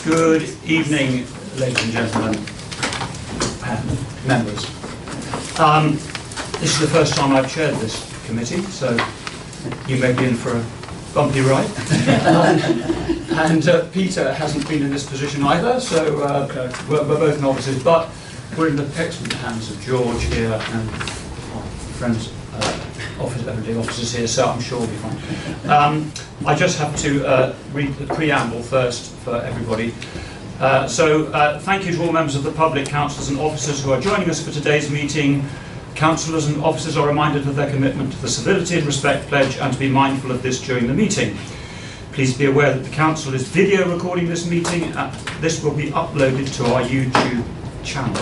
Good evening, ladies and gentlemen, and members. This is the first time I've chaired this committee, so you may be in for a bumpy ride. And Peter hasn't been in this position either, so we're both novices, but we're in the excellent hands of George here and our friends, everyday officers here, so I'm sure we'll be fine. I just have to read the preamble first for everybody. Thank you to all members of the public, councillors and officers who are joining us for today's meeting. Councillors and officers are reminded of their commitment to the Civility and Respect Pledge and to be mindful of this during the meeting. Please be aware that the Council is video recording this meeting. This will be uploaded to our YouTube channel.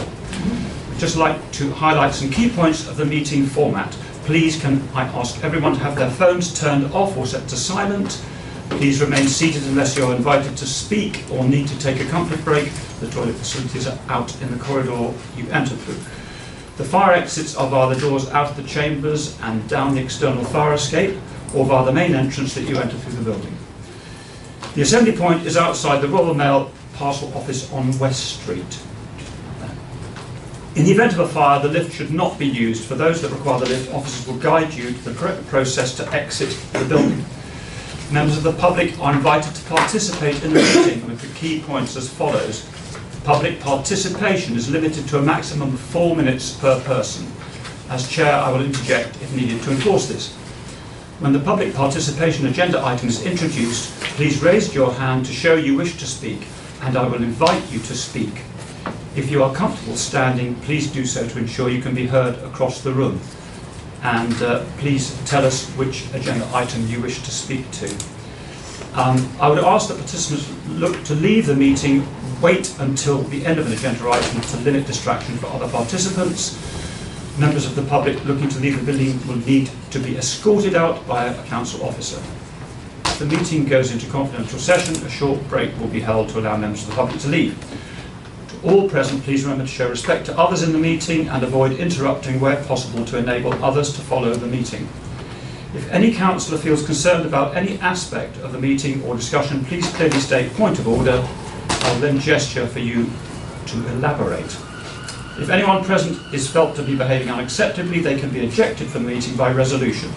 I'd just like to highlight some key points of the meeting format. Please can I ask everyone to have their phones turned off or set to silent. Please remain seated unless you're invited to speak or need to take a comfort break. The toilet facilities are out in the corridor you enter through. The fire exits are via the doors out of the chambers and down the external fire escape, or via the main entrance that you enter through the building. The assembly point is outside the Royal Mail Parcel Office on West Street. In the event of a fire, the lift should not be used. For those that require the lift, officers will guide you to the correct process to exit the building. Members of the public are invited to participate in the meeting with the key points as follows. Public participation is limited to a maximum of 4 minutes per person. As Chair, I will interject if needed to enforce this. When the public participation agenda item is introduced, please raise your hand to show you wish to speak, and I will invite you to speak. If you are comfortable standing, please do so to ensure you can be heard across the room. And please tell us which agenda item you wish to speak to. I would ask that participants look to leave the meeting, wait until the end of an agenda item to limit distraction for other participants. Members of the public looking to leave the building will need to be escorted out by a council officer. If the meeting goes into confidential session, a short break will be held to allow members of the public to leave. To all present, please remember to show respect to others in the meeting and avoid interrupting where possible to enable others to follow the meeting. If any councillor feels concerned about any aspect of the meeting or discussion, please clearly state point of order. I'll then gesture for you to elaborate. If anyone present is felt to be behaving unacceptably, they can be ejected from the meeting by resolution.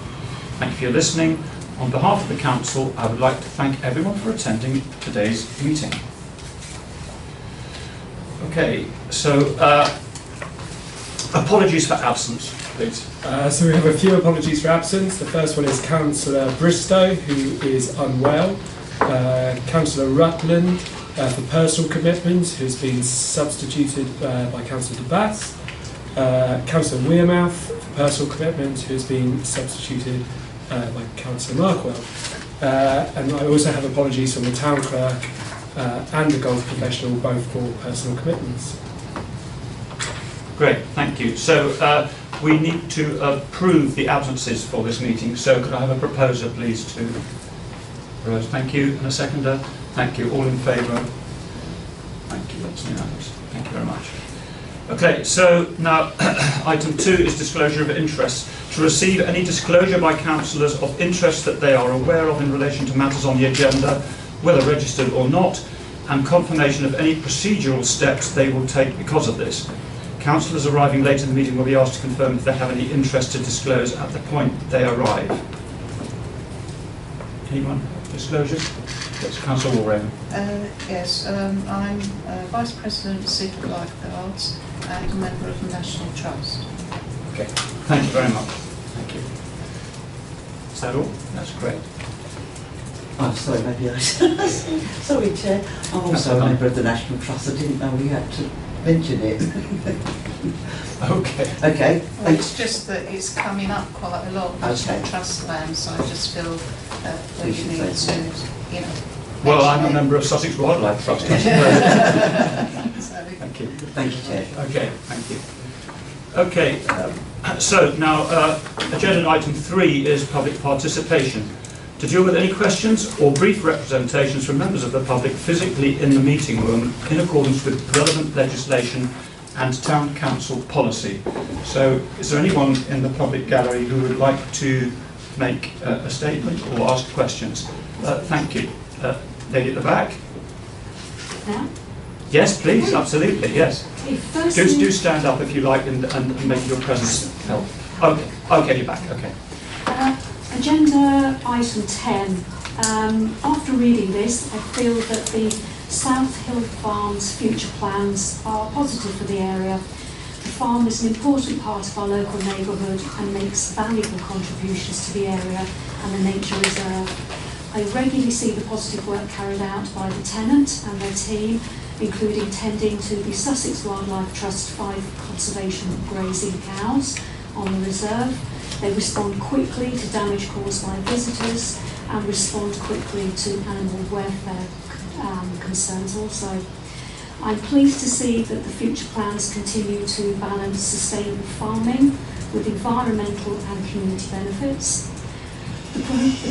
Thank you for your listening. On behalf of the Council, I would like to thank everyone for attending today's meeting. Okay, so apologies for absence, please. So we have a few apologies for absence. The first one is Councillor Bristow, who is unwell. Councillor Rutland, for personal commitments, who's been substituted by Councillor DeBass. Councillor Wearmouth, for personal commitments, who's been substituted by Councillor Markwell. And I also have apologies from the Town Clerk and the golf professional, both for personal commitments. Great, thank you. So we need to approve the absences for this meeting. So could I have a proposer, please, to Rose? Thank you. And a seconder? Thank you. All in favour? Thank you. That's unanimous. Thank you very much. Okay, so now item 2 is disclosure of interest. To receive any disclosure by councillors of interest that they are aware of in relation to matters on the agenda, whether registered or not, and confirmation of any procedural steps they will take because of this. Councillors arriving late in the meeting will be asked to confirm if they have any interest to disclose at the point they arrive. Anyone? Disclosures? Yes, Councillor Walraven. Yes, I'm Vice President of Seaford Lifeguards and a member of the National Trust. Okay, thank you very much. Thank you. Is that all? That's great. Oh, sorry, maybe I sorry, Chair. I'm also a member of the National Trust. I didn't know we had to mention it. Okay. Okay. Well, it's just that it's coming up quite a lot, National Trust land, so I just feel that we need to, you know. Well, I'm a member of Sussex Wildlife Trust. So, Thank you. Thank you, Chair. Okay, thank you. Okay, so now agenda item 3 is public participation. To deal with any questions or brief representations from members of the public physically in the meeting room in accordance with relevant legislation and Town Council policy. So is there anyone in the public gallery who would like to make a statement or ask questions? Thank you. Lady at the back. Now? Yes, please, absolutely, yes. Okay, firstly, Do stand up if you like and make your presence felt. Okay, you're back, okay. agenda item 10. After reading this, I feel that the South Hill Farm's future plans are positive for the area. The farm is an important part of our local neighbourhood and makes valuable contributions to the area and the nature reserve. I regularly see the positive work carried out by the tenant and their team, including tending to the Sussex Wildlife Trust 5 conservation grazing cows on the reserve. They respond quickly to damage caused by visitors and respond quickly to animal welfare concerns also. I'm pleased to see that the future plans continue to balance sustainable farming with environmental and community benefits. The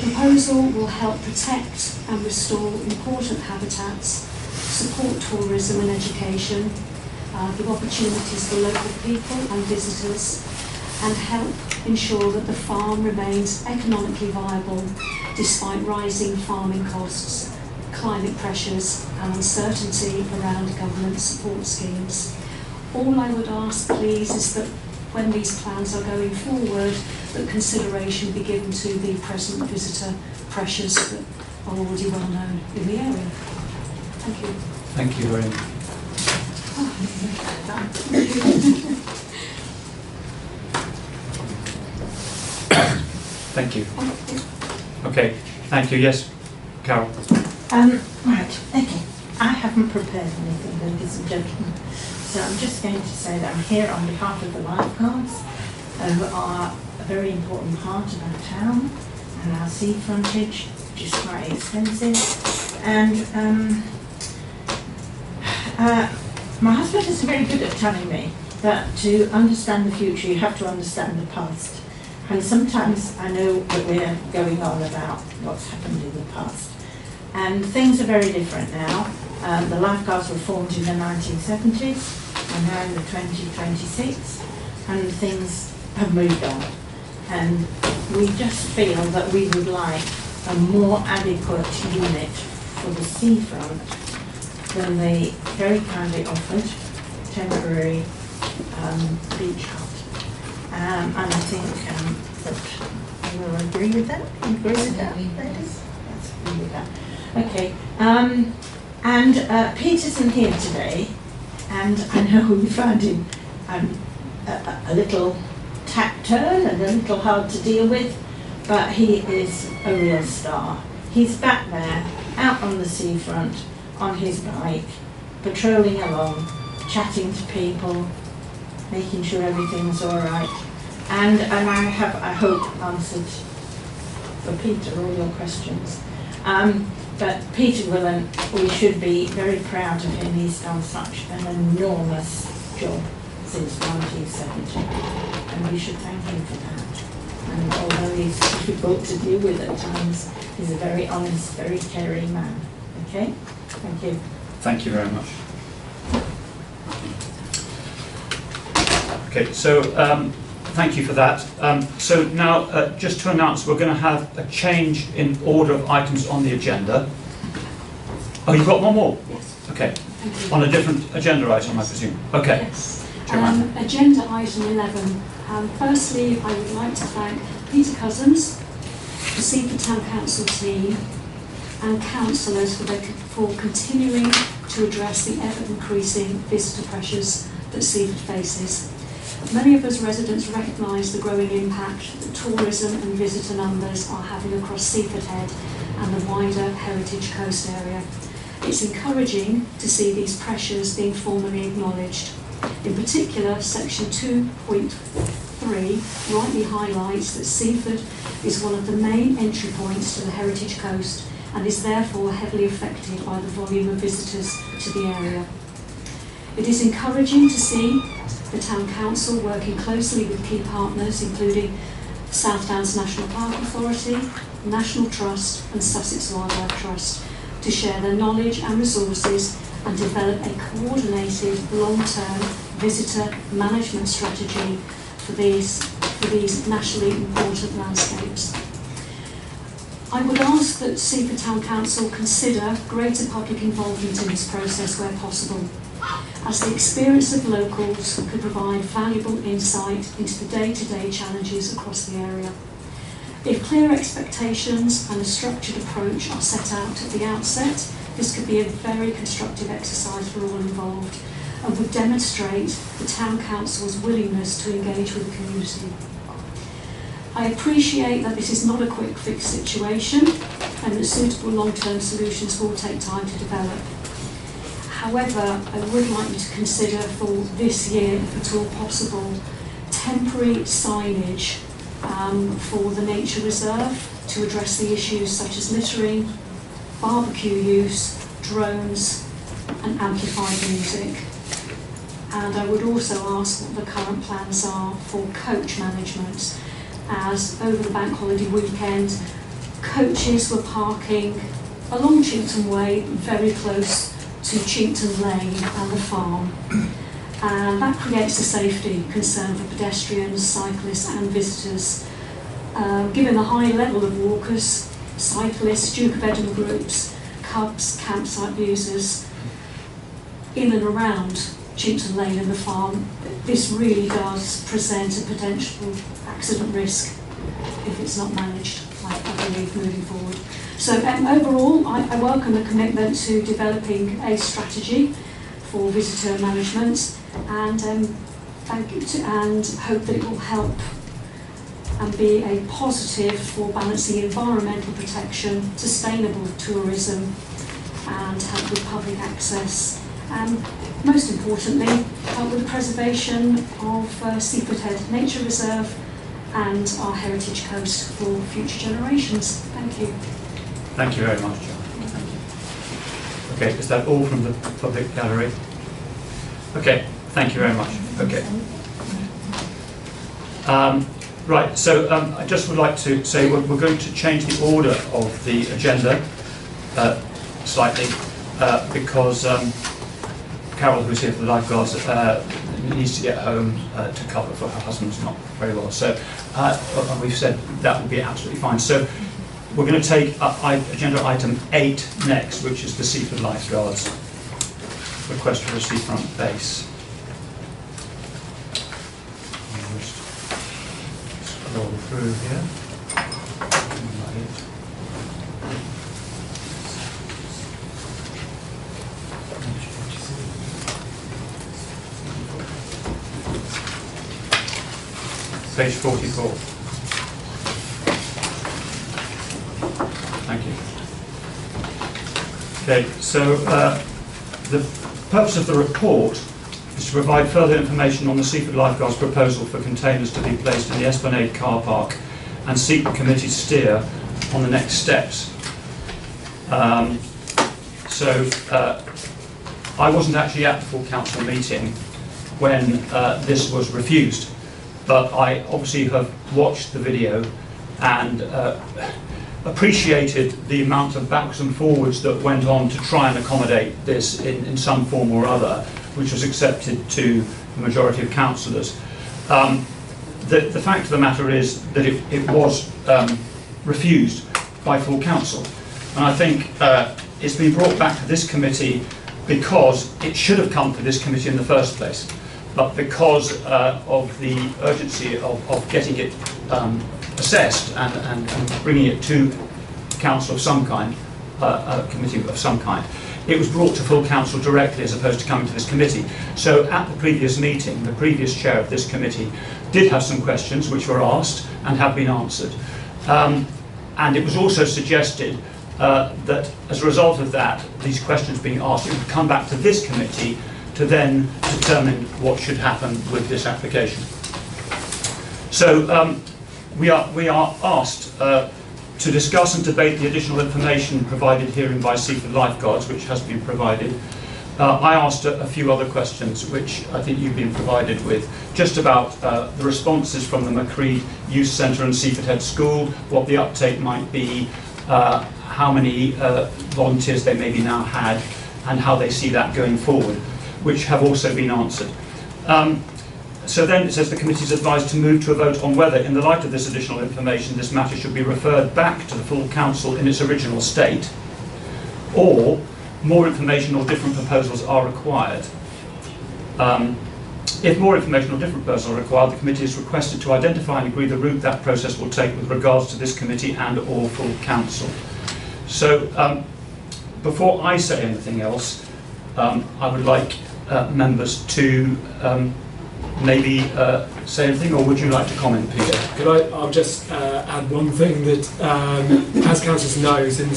proposal will help protect and restore important habitats, support tourism and education, give opportunities for local people and visitors, and help ensure that the farm remains economically viable despite rising farming costs, climate pressures and uncertainty around government support schemes. All I would ask, please, is that when these plans are going forward, that consideration be given to the present visitor pressures that are already well known in the area. Thank you. Thank you very much. Thank you. Okay, thank you. Yes, Carol. Right, okay. I haven't prepared anything, ladies and gentlemen. So I'm just going to say that I'm here on behalf of the lifeguards, who are a very important part of our town and our sea frontage, which is quite expensive. And my husband is very good at telling me that to understand the future, you have to understand the past. And sometimes I know that we're going on about what's happened in the past. And things are very different now. The lifeguards were formed in the 1970s, and now in the 2026, and things have moved on. And we just feel that we would like a more adequate unit for the seafront than they very kindly offered, temporary beach hut. And I think that you will agree with that? Agree with that, ladies? Let's agree with that. Okay. And Pete isn't here today, and I know we found him a little taciturn and a little hard to deal with, but he is a real star. He's back there, out on the seafront, on his bike, patrolling along, chatting to people, making sure everything's all right. And I have, I hope, answered for Peter all your questions. But Peter Willen, we should be very proud of him. He's done such an enormous job since 1970, and we should thank him for that. And although he's difficult to deal with at times, he's a very honest, very caring man. Okay? Thank you. Thank you very much. Okay, so thank you for that. So now, just to announce, we're going to have a change in order of items on the agenda. Oh, you've got one more? Yes. Okay. On a different agenda item, I presume. Okay. Yes. Agenda item 11. Firstly, I would like to thank Peter Cousins, the Seaford Town Council team, and councillors for continuing to address the ever-increasing visitor pressures that Seaford faces. Many of us residents recognise the growing impact that tourism and visitor numbers are having across Seaford Head and the wider Heritage Coast area. It's encouraging to see these pressures being formally acknowledged. In particular, section 2.3 rightly highlights that Seaford is one of the main entry points to the Heritage Coast and is therefore heavily affected by the volume of visitors to the area. It is encouraging to see the Town Council working closely with key partners including South Downs National Park Authority, National Trust and Sussex Wildlife Trust to share their knowledge and resources and develop a coordinated long-term visitor management strategy for these nationally important landscapes. I would ask that Seaford Town Council consider greater public involvement in this process where possible, as the experience of locals could provide valuable insight into the day-to-day challenges across the area. If clear expectations and a structured approach are set out at the outset, this could be a very constructive exercise for all involved and would demonstrate the Town Council's willingness to engage with the community. I appreciate that this is not a quick fix situation and that suitable long-term solutions will take time to develop. However, I would like you to consider for this year, if at all possible, temporary signage for the nature reserve to address the issues such as littering, barbecue use, drones and amplified music. And I would also ask what the current plans are for coach management, as over the bank holiday weekend, coaches were parking along Chinkton Way, very close to Chinkton Lane and the farm. And that creates a safety concern for pedestrians, cyclists and visitors. Given the high level of walkers, cyclists, Duke of Edinburgh groups, cubs, campsite users in and around Chinkton Lane and the farm, this really does present a potential accident risk if it's not managed, I believe, moving forward. So overall, I welcome the commitment to developing a strategy for visitor management and hope that it will help and be a positive for balancing environmental protection, sustainable tourism and help with public access. And most importantly, help with the preservation of Seaford Head Nature Reserve and our heritage coast for future generations. Thank you. Thank you very much, John. Thank you. Okay, is that all from the public gallery? Okay, thank you very much. Okay. Right, so I just would like to say we're going to change the order of the agenda slightly because Carol, who's here for the lifeguards, needs to get home to cover for her husband's not very well. So we've said that will be absolutely fine. So we're going to take agenda item 8 next, which is the Seaford Lifeguards request for a seafront base. I'll just scroll through here. Page 44. Thank you. Okay, so the purpose of the report is to provide further information on the Seaford Lifeguards proposal for containers to be placed in the Esplanade car park and seek the committee's steer on the next steps. I wasn't actually at the full council meeting when this was refused. But I obviously have watched the video and appreciated the amount of backwards and forwards that went on to try and accommodate this in some form or other, which was accepted to the majority of councillors. The fact of the matter is that it was refused by full council. And I think it's been brought back to this committee because it should have come to this committee in the first place. But because of the urgency of getting it assessed and bringing it to council of some kind, a committee of some kind, it was brought to full council directly as opposed to coming to this committee. So at the previous meeting, the previous chair of this committee did have some questions which were asked and have been answered. And it was also suggested that as a result of that, these questions being asked, it would come back to this committee to then determine what should happen with this application. So we are asked to discuss and debate the additional information provided herein by Seaford Lifeguards, which has been provided. I asked a few other questions, which I think you've been provided with, just about the responses from the Macready Youth Centre and Seaford Head School, what the uptake might be, how many volunteers they maybe now had, and how they see that going forward, which have also been answered. So then it says the committee is advised to move to a vote on whether, in the light of this additional information, this matter should be referred back to the full council in its original state, or more information or different proposals are required. If more information or different proposals are required, the committee is requested to identify and agree the route that process will take with regards to this committee and or full council. So before I say anything else, I would like members to maybe say anything, or would you like to comment, Peter? I'll just add one thing that, as Council knows, in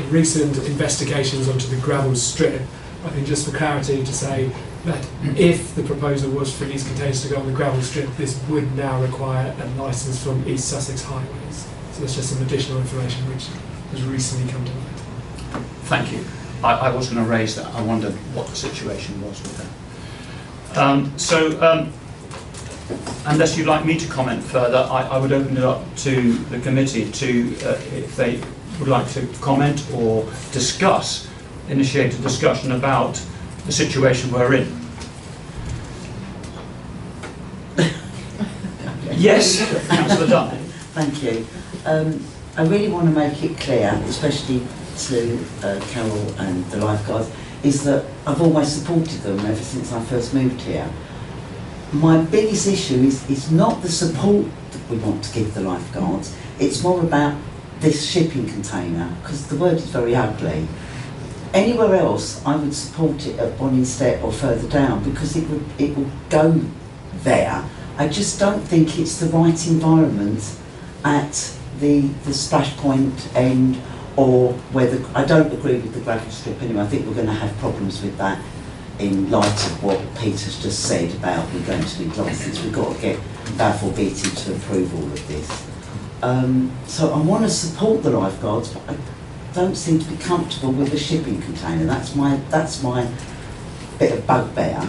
recent investigations onto the gravel strip, I think just for clarity to say that if the proposal was for these containers to go on the gravel strip, this would now require a licence from East Sussex Highways. So there's just some additional information which has recently come to light. Thank you. I was going to raise that. I wondered what the situation was with that. Unless you'd like me to comment further, I would open it up to the committee to, if they would like to comment or discuss, initiate a discussion about the situation we're in. Yes, Councillor Dunn. Thank you. I really want to make it clear, especially to Carol and the lifeguards, is that I've always supported them ever since I first moved here. My biggest issue is not the support that we want to give the lifeguards, it's more about this shipping container, because the word is very ugly. Anywhere else I would support it at Bonningstead or further down, because it will go there. I just don't think it's the right environment at the splash point end, or whether, I don't agree with the gravel strip anyway. I think we're going to have problems with that in light of what Peter's just said about we're going to need license. We've got to get Balfour Beatty to approve all of this. So I want to support the lifeguards, but I don't seem to be comfortable with the shipping container. That's my bit of bugbear.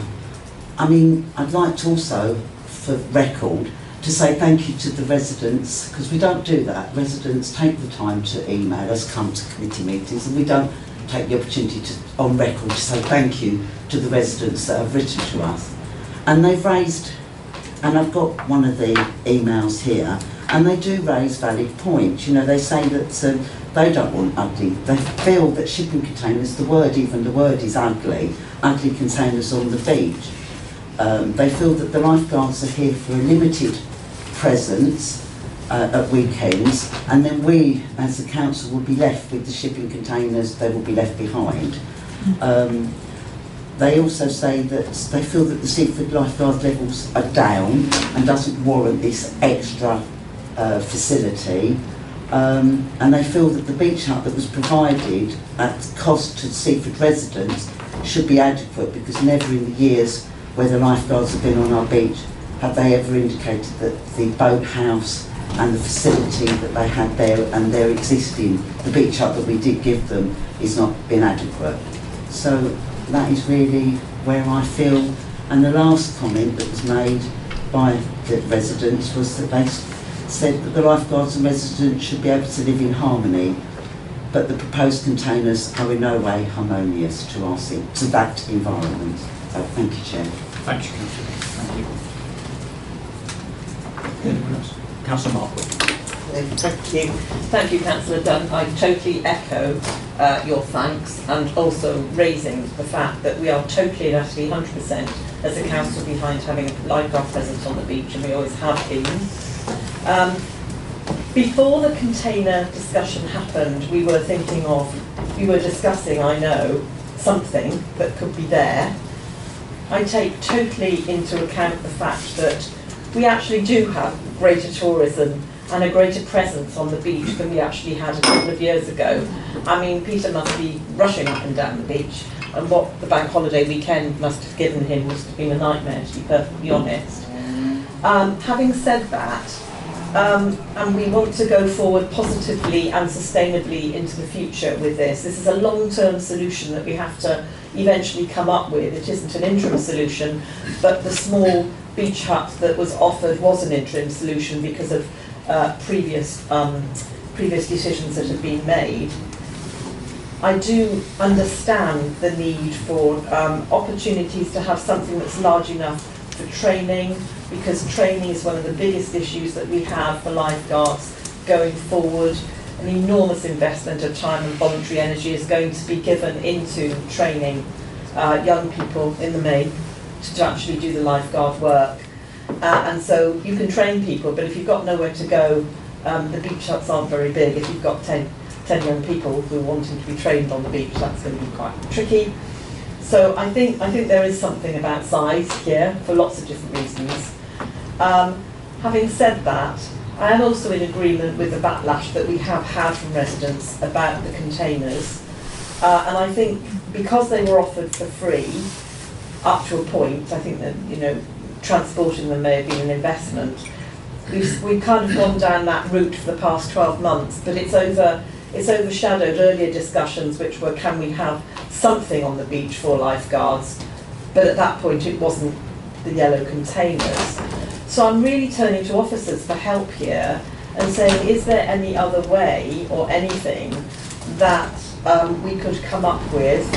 I mean, I'd like to also, for record, to say thank you to the residents, because we don't do that. Residents take the time to email us, come to committee meetings, and we don't take the opportunity to, on record, to say thank you to the residents that have written to us. And they've raised, and I've got one of the emails here, and they do raise valid points. You know, they say that they don't want ugly. They feel that shipping containers, the word is ugly containers on the beach. They feel that the lifeguards are here for a limited presence at weekends, and then we, as the council, will be left with the shipping containers. They will be left behind. They also say that they feel that the Seaford lifeguard levels are down and doesn't warrant this extra facility. And they feel that the beach hut that was provided at cost to Seaford residents should be adequate, because never in the years where the lifeguards have been on our beach have they ever indicated that the boathouse and the facility that they had there and their existing, the beach hut that we did give them, is not been adequate. So that is really where I feel. And the last comment that was made by the residents was that they said that the lifeguards and residents should be able to live in harmony, but the proposed containers are in no way harmonious to that environment. So thank you, Chair. Thank you, Councillor. Thank you. Anyone else? Councillor Markwood. Thank you, Councillor Dunn. I totally echo your thanks, and also raising the fact that we are totally and utterly 100% as a council behind having a lifeguard presence on the beach, and we always have been. Before the container discussion happened, we were discussing, I know, something that could be there. I take totally into account the fact that we actually do have greater tourism and a greater presence on the beach than we actually had a couple of years ago. I mean, Peter must be rushing up and down the beach, and what the bank holiday weekend must have given him must have been a nightmare, to be perfectly honest. Having said that, and we want to go forward positively and sustainably into the future with this. This is a long-term solution that we have to eventually come up with. It isn't an interim solution, but the small beach hut that was offered was an interim solution because of previous decisions that have been made. I do understand the need for opportunities to have something that's large enough for training, because training is one of the biggest issues that we have for lifeguards going forward. An enormous investment of time and voluntary energy is going to be given into training young people in the main to actually do the lifeguard work. And so you can train people, but if you've got nowhere to go, the beach huts aren't very big. If you've got 10 young people who are wanting to be trained on the beach, that's going to be quite tricky. So I think there is something about size here for lots of different reasons. Having said that, I am also in agreement with the backlash that we have had from residents about the containers. And I think because they were offered for free, up to a point, I think that, you know, transporting them may have been an investment. We've kind of gone down that route for the past 12 months, but it's overshadowed earlier discussions, which were, can we have something on the beach for lifeguards? But at that point it wasn't the yellow containers. So I'm really turning to officers for help here and saying, is there any other way or anything that we could come up with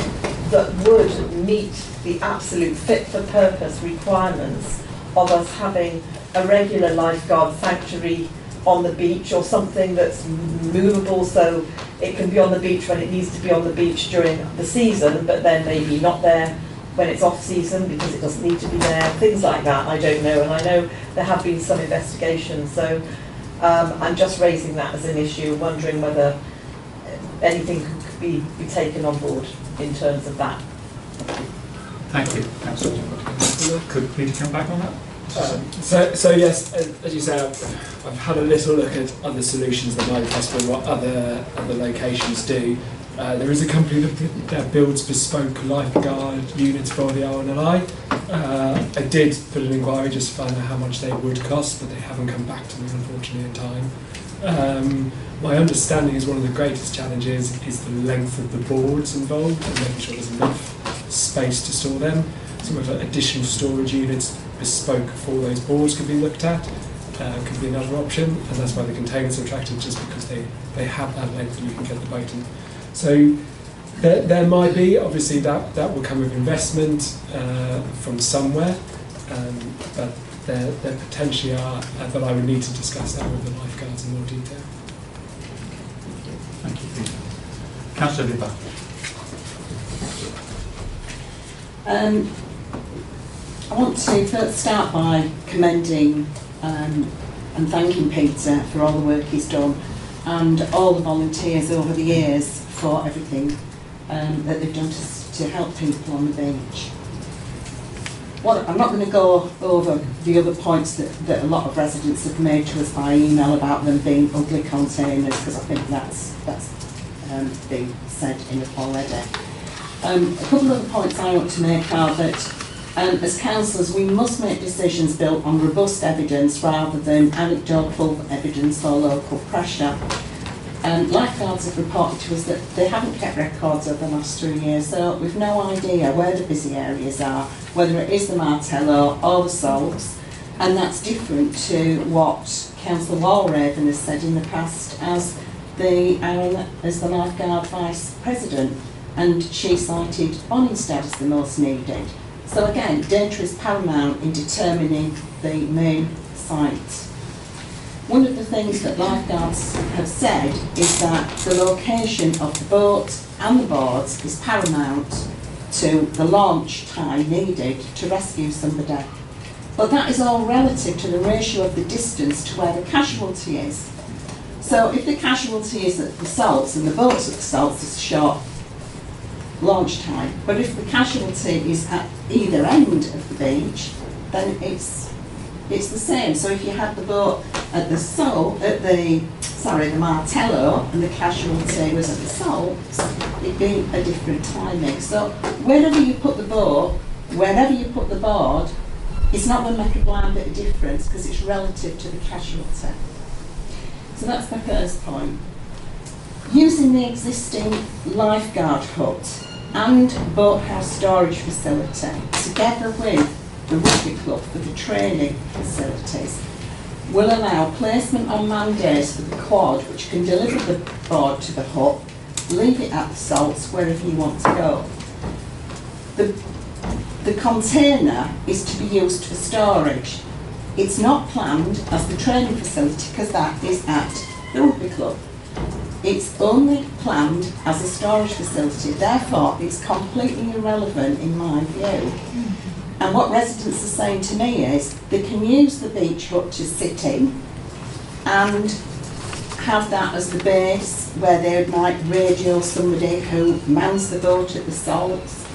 that would meet the absolute fit for purpose requirements of us having a regular lifeguard sanctuary on the beach, or something that's movable so it can be on the beach when it needs to be on the beach during the season, but then maybe not there when it's off season because it doesn't need to be there, things like that. I don't know, and I know there have been some investigations, so I'm just raising that as an issue, wondering whether anything could be taken on board in terms of that. Thank you, Councillor. Could Peter come back on that? So yes, as you say, I've had a little look at other solutions that might be possible, what other locations do. There is a company that builds bespoke lifeguard units for the RNLI. I did put an inquiry just to find out how much they would cost, but they haven't come back to me, unfortunately, in time. My understanding is one of the greatest challenges is the length of the boards involved and making sure there's enough space to store them. Some of the additional storage units bespoke for those boards could be looked at, could be another option, and that's why the containers are attractive, just because they have that length and you can get the boat in. So there might be, obviously that will come with investment from somewhere, but there potentially are, but I would need to discuss that with the lifeguards in more detail. Thank you, Peter. Councillor Bibba. I want to first start by commending and thanking Peter for all the work he's done and all the volunteers over the years for everything that they've done to help people on the beach. I'm not going to go over the other points that a lot of residents have made to us by email about them being ugly containers, because I think that's been said enough already. A couple of the points I want to make are that as councillors we must make decisions built on robust evidence rather than anecdotal evidence or local pressure. Lifeguards have reported to us that they haven't kept records over the last 3 years, so we've no idea where the busy areas are, whether it is the Martello or the Salts, and that's different to what Councillor Walraven has said in the past as the lifeguard vice president, and she cited Bonningstead as the most needed. So again, danger is paramount in determining the main site. One of the things that lifeguards have said is that the location of the boat and the boards is paramount to the launch time needed to rescue somebody. But that is all relative to the ratio of the distance to where the casualty is. So if the casualty is at the Salts and the boat's at the Salts, it's a short launch time. But if the casualty is at either end of the beach, then it's the same. So if you had the boat at the Martello and the casualty was at the Salts, it'd be a different timing. So wherever you put the boat, wherever you put the board, it's not going to make a blind bit of difference because it's relative to the casualty. So that's the first point. Using the existing lifeguard hut and boathouse storage facility together with the rugby club for the training facilities will allow placement on man days for the quad, which can deliver the board to the hut, leave it at the Salts wherever you want to go. The container is to be used for storage. It's not planned as the training facility because that is at the rugby club. It's only planned as a storage facility, therefore it's completely irrelevant in my view. And what residents are saying to me is they can use the beach hut to sit in and have that as the base where they might radio somebody who mans the boat at the salts.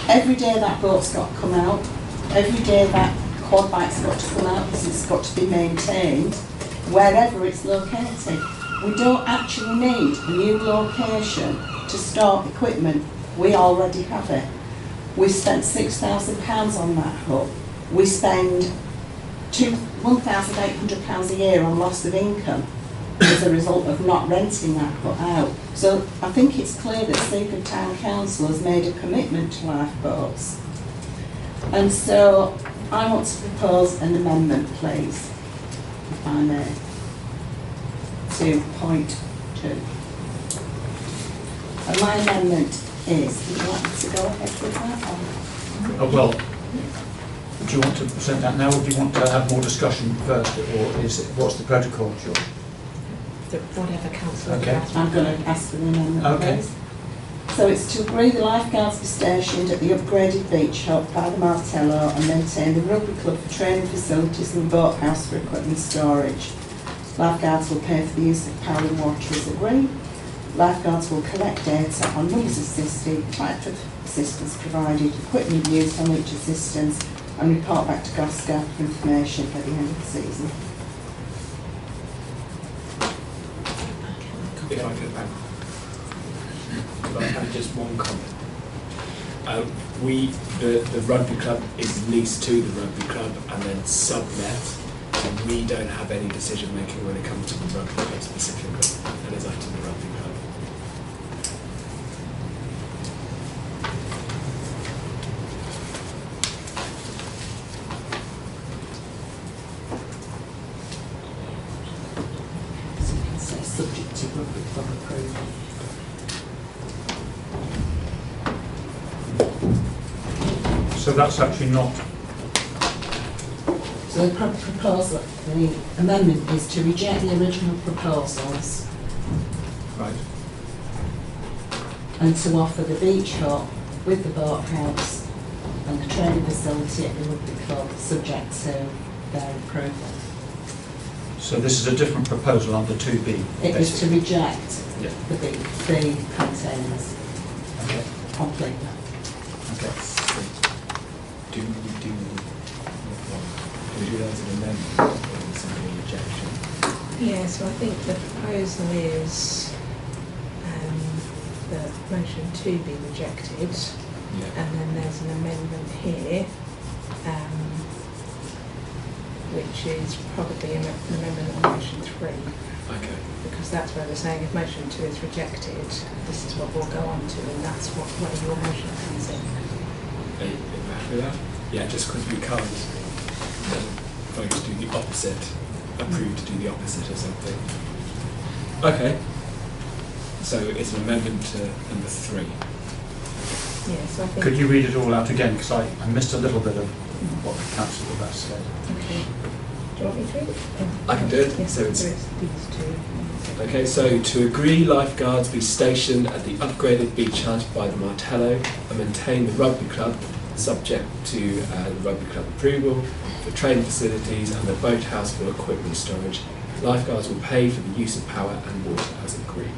Every day that boat's got to come out, every day that quad bike's got to come out because it's got to be maintained wherever it's located. We don't actually need a new location to store equipment. We already have it. We spent £6,000 on that hut. We spend £1,800 a year on loss of income as a result of not renting that hut out. So I think it's clear that Seaford Town Council has made a commitment to lifeboats. And so I want to propose an amendment, please, if I may, to point 2. And my amendment is, would you like me to go ahead with that? Oh, well, do you want to present that now, or do you want to have more discussion first, or is it, what's the protocol, George? Whatever council. Okay. I'm going to ask for the amendment, Okay. please. So it's to agree the lifeguards be stationed at the upgraded beach hut by the Martello and maintain the rugby club for training facilities and the boathouse for equipment storage. Lifeguards will pay for the use of power and water as agreed. Lifeguards will collect data on numbers assisted, type of assistance provided, equipment used on each assistance, and report back to GOSCA for information at the end of the season. If I could add just one comment. The rugby club is leased to the rugby club and then sublet, and we don't have any decision making when it comes to the rugby club specifically. That is up to the rugby club. So you can say subject to rugby club approval. So that's actually not, So the proposal, the amendment is to reject the original proposals right, and to offer the beach hut with the boathouse and the training facility at the rugby club subject to their approval. so this is a different proposal under 2B. It is to reject Yeah. the containers Okay. completely. Okay. Do we do that as an amendment or is it a rejection? Yeah, so I think the proposal is that motion 2 be rejected, Yeah. and then there's an amendment here, which is probably an amendment on motion 3, Okay. because that's where we're saying if motion 2 is rejected, this is what we'll go on to, and that's where your motion comes in. Are you happy with that? Yeah, just because we can't vote to do the opposite, approve to do the opposite or something. Okay. So it's an amendment to number 3. Yeah, so I think... Could you read it all out again, because I missed a little bit of what the councillor has said. Okay. Do you want me to read it? I can do it. Yes, So it's these two. okay. So to agree, lifeguards be stationed at the upgraded beach hut by the Martello and maintain the rugby club, subject to the rugby club approval, for training facilities and the boathouse for equipment storage. Lifeguards will pay for the use of power and water as agreed.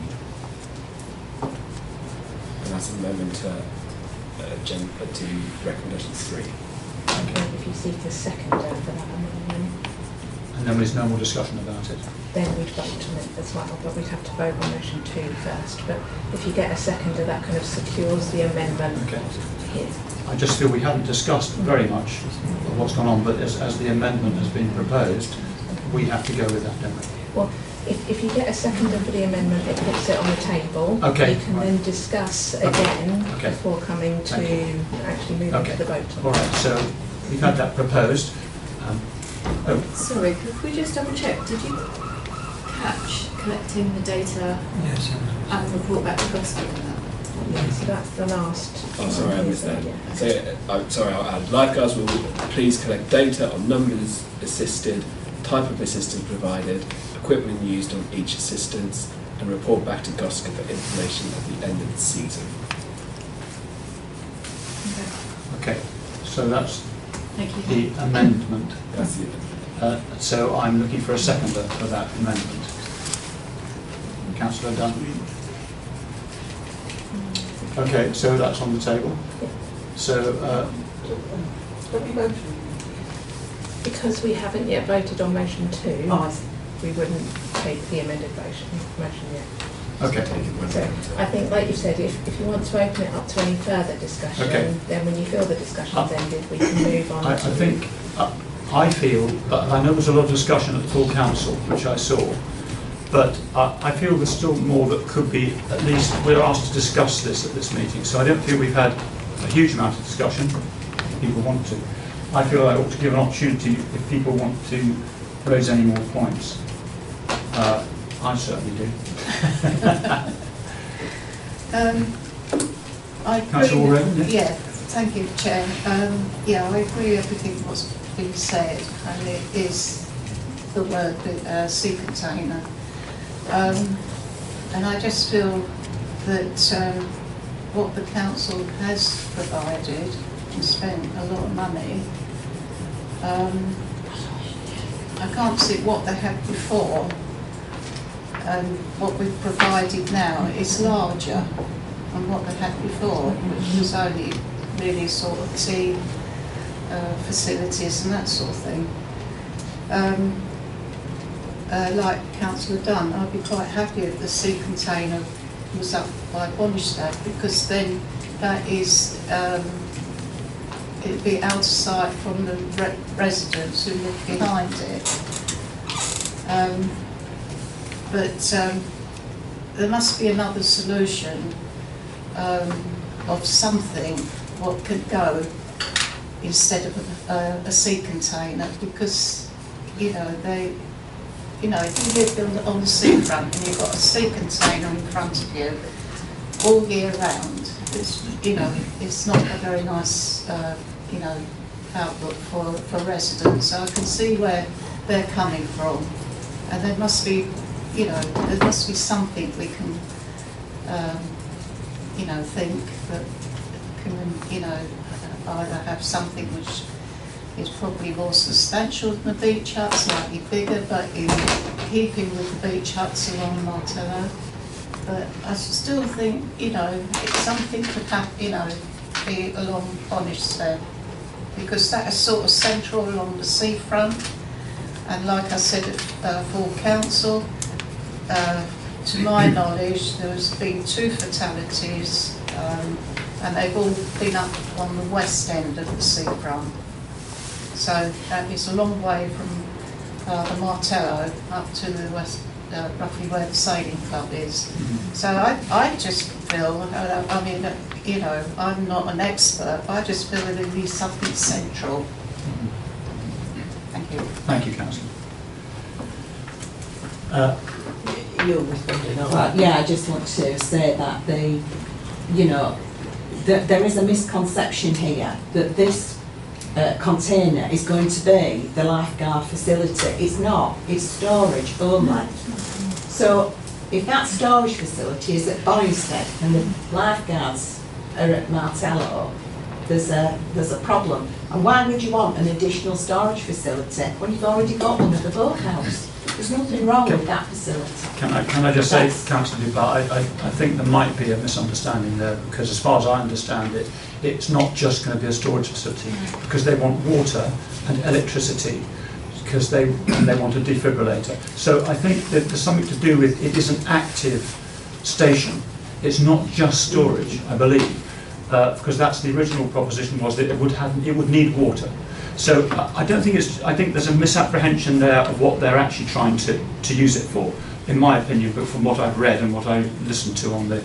And that's an amendment to recommendation 3. Okay, if you seek a seconder for that amendment, And then there's no more discussion about it. then we'd vote on it as well, but we'd have to vote on motion 2 first. But if you get a seconder, that kind of secures the amendment Okay. here. I just feel we haven't discussed very much of what's gone on, but as the amendment has been proposed, we have to go with that, don't we? Well, if you get a seconder for the amendment, it puts it on the table. Okay, You can right. then discuss Okay, again okay. before coming to Thank actually moving Okay. to the vote. All right, so we've had that proposed. Oh, Sorry, could we just double check? Did you catch collecting the data yes. and report back to GOSCA on that? Yes. So that's the last. Oh, sorry, I missed that. Yeah. So, sorry, I'll add. Lifeguards will please collect data on numbers assisted, type of assistance provided, equipment used on each assistance, and report back to GOSCA for information at the end of the season. Okay, so that's Thank you. the amendment. That's it. So I'm looking for a seconder for that amendment. Councillor Dunn. Okay, so that's on the table. So, Because we haven't yet voted on motion 2, Oh, I see. we wouldn't take the amended motion yet. okay. So I think, like you said, if you want to open it up to any further discussion, Okay. then when you feel the discussion's ended, we can move on. I think, I feel, I know there's a lot of discussion at the full council, which I saw, but I feel there's still more that could be, at least we're asked to discuss this at this meeting, so I don't feel we've had a huge amount of discussion, if people want to. I feel I ought to give an opportunity if people want to raise any more points. I certainly do. I agree. Councillor Warren, Yeah, thank you, Chair. Yeah, I agree with everything what's been said, and it is the word sea container. And I just feel that what the council has provided and spent a lot of money, I can't see what they had before and what we've provided now is larger than what they had before, which was only really sort of tea facilities and that sort of thing. Like Councillor Dunn, I'd be quite happy if the sea container was up by Bonistad, because then that is, it'd be out of sight from the residents who live behind it. But there must be another solution of something what could go instead of a sea container, because if you live on the seafront and you've got a sea container in front of you all year round, it's not a very nice outlook for residents. So I can see where they're coming from, and there must be something we can think that can either have something which is probably more substantial than the beach hut, slightly bigger, but in keeping with the beach huts along Martello. But I still think, something could have, be along Bonistad, because that is sort of central along the seafront. And like I said at full council, to my knowledge, there's been 2 fatalities, and they've all been up on the west end of the seafront. So that is a long way from the Martello up to the west, roughly where the sailing club is. So I just feel, I'm not an expert, but I just feel that it needs something central. Thank you. Thank you, Councillor. You're responding, aren't Well, yeah, I just want to say that there is a misconception here that this container is going to be the lifeguard facility. It's not. It's storage only. So if that storage facility is at Bonistad and the lifeguards are at Martello, there's a problem. And why would you want an additional storage facility when you've already got one at the boathouse? There's nothing wrong with that facility. Can I just say, Councillor Dupart, I think there might be a misunderstanding there, because as far as I understand it, it's not just going to be a storage facility, because they want water and electricity, because they want a defibrillator. So I think that there's something to do with it is an active station. It's not just storage, I believe, because that's the original proposition, was that it would need water. So I think there's a misapprehension there of what they're actually trying to use it for, in my opinion, but from what I've read and what I listened to on the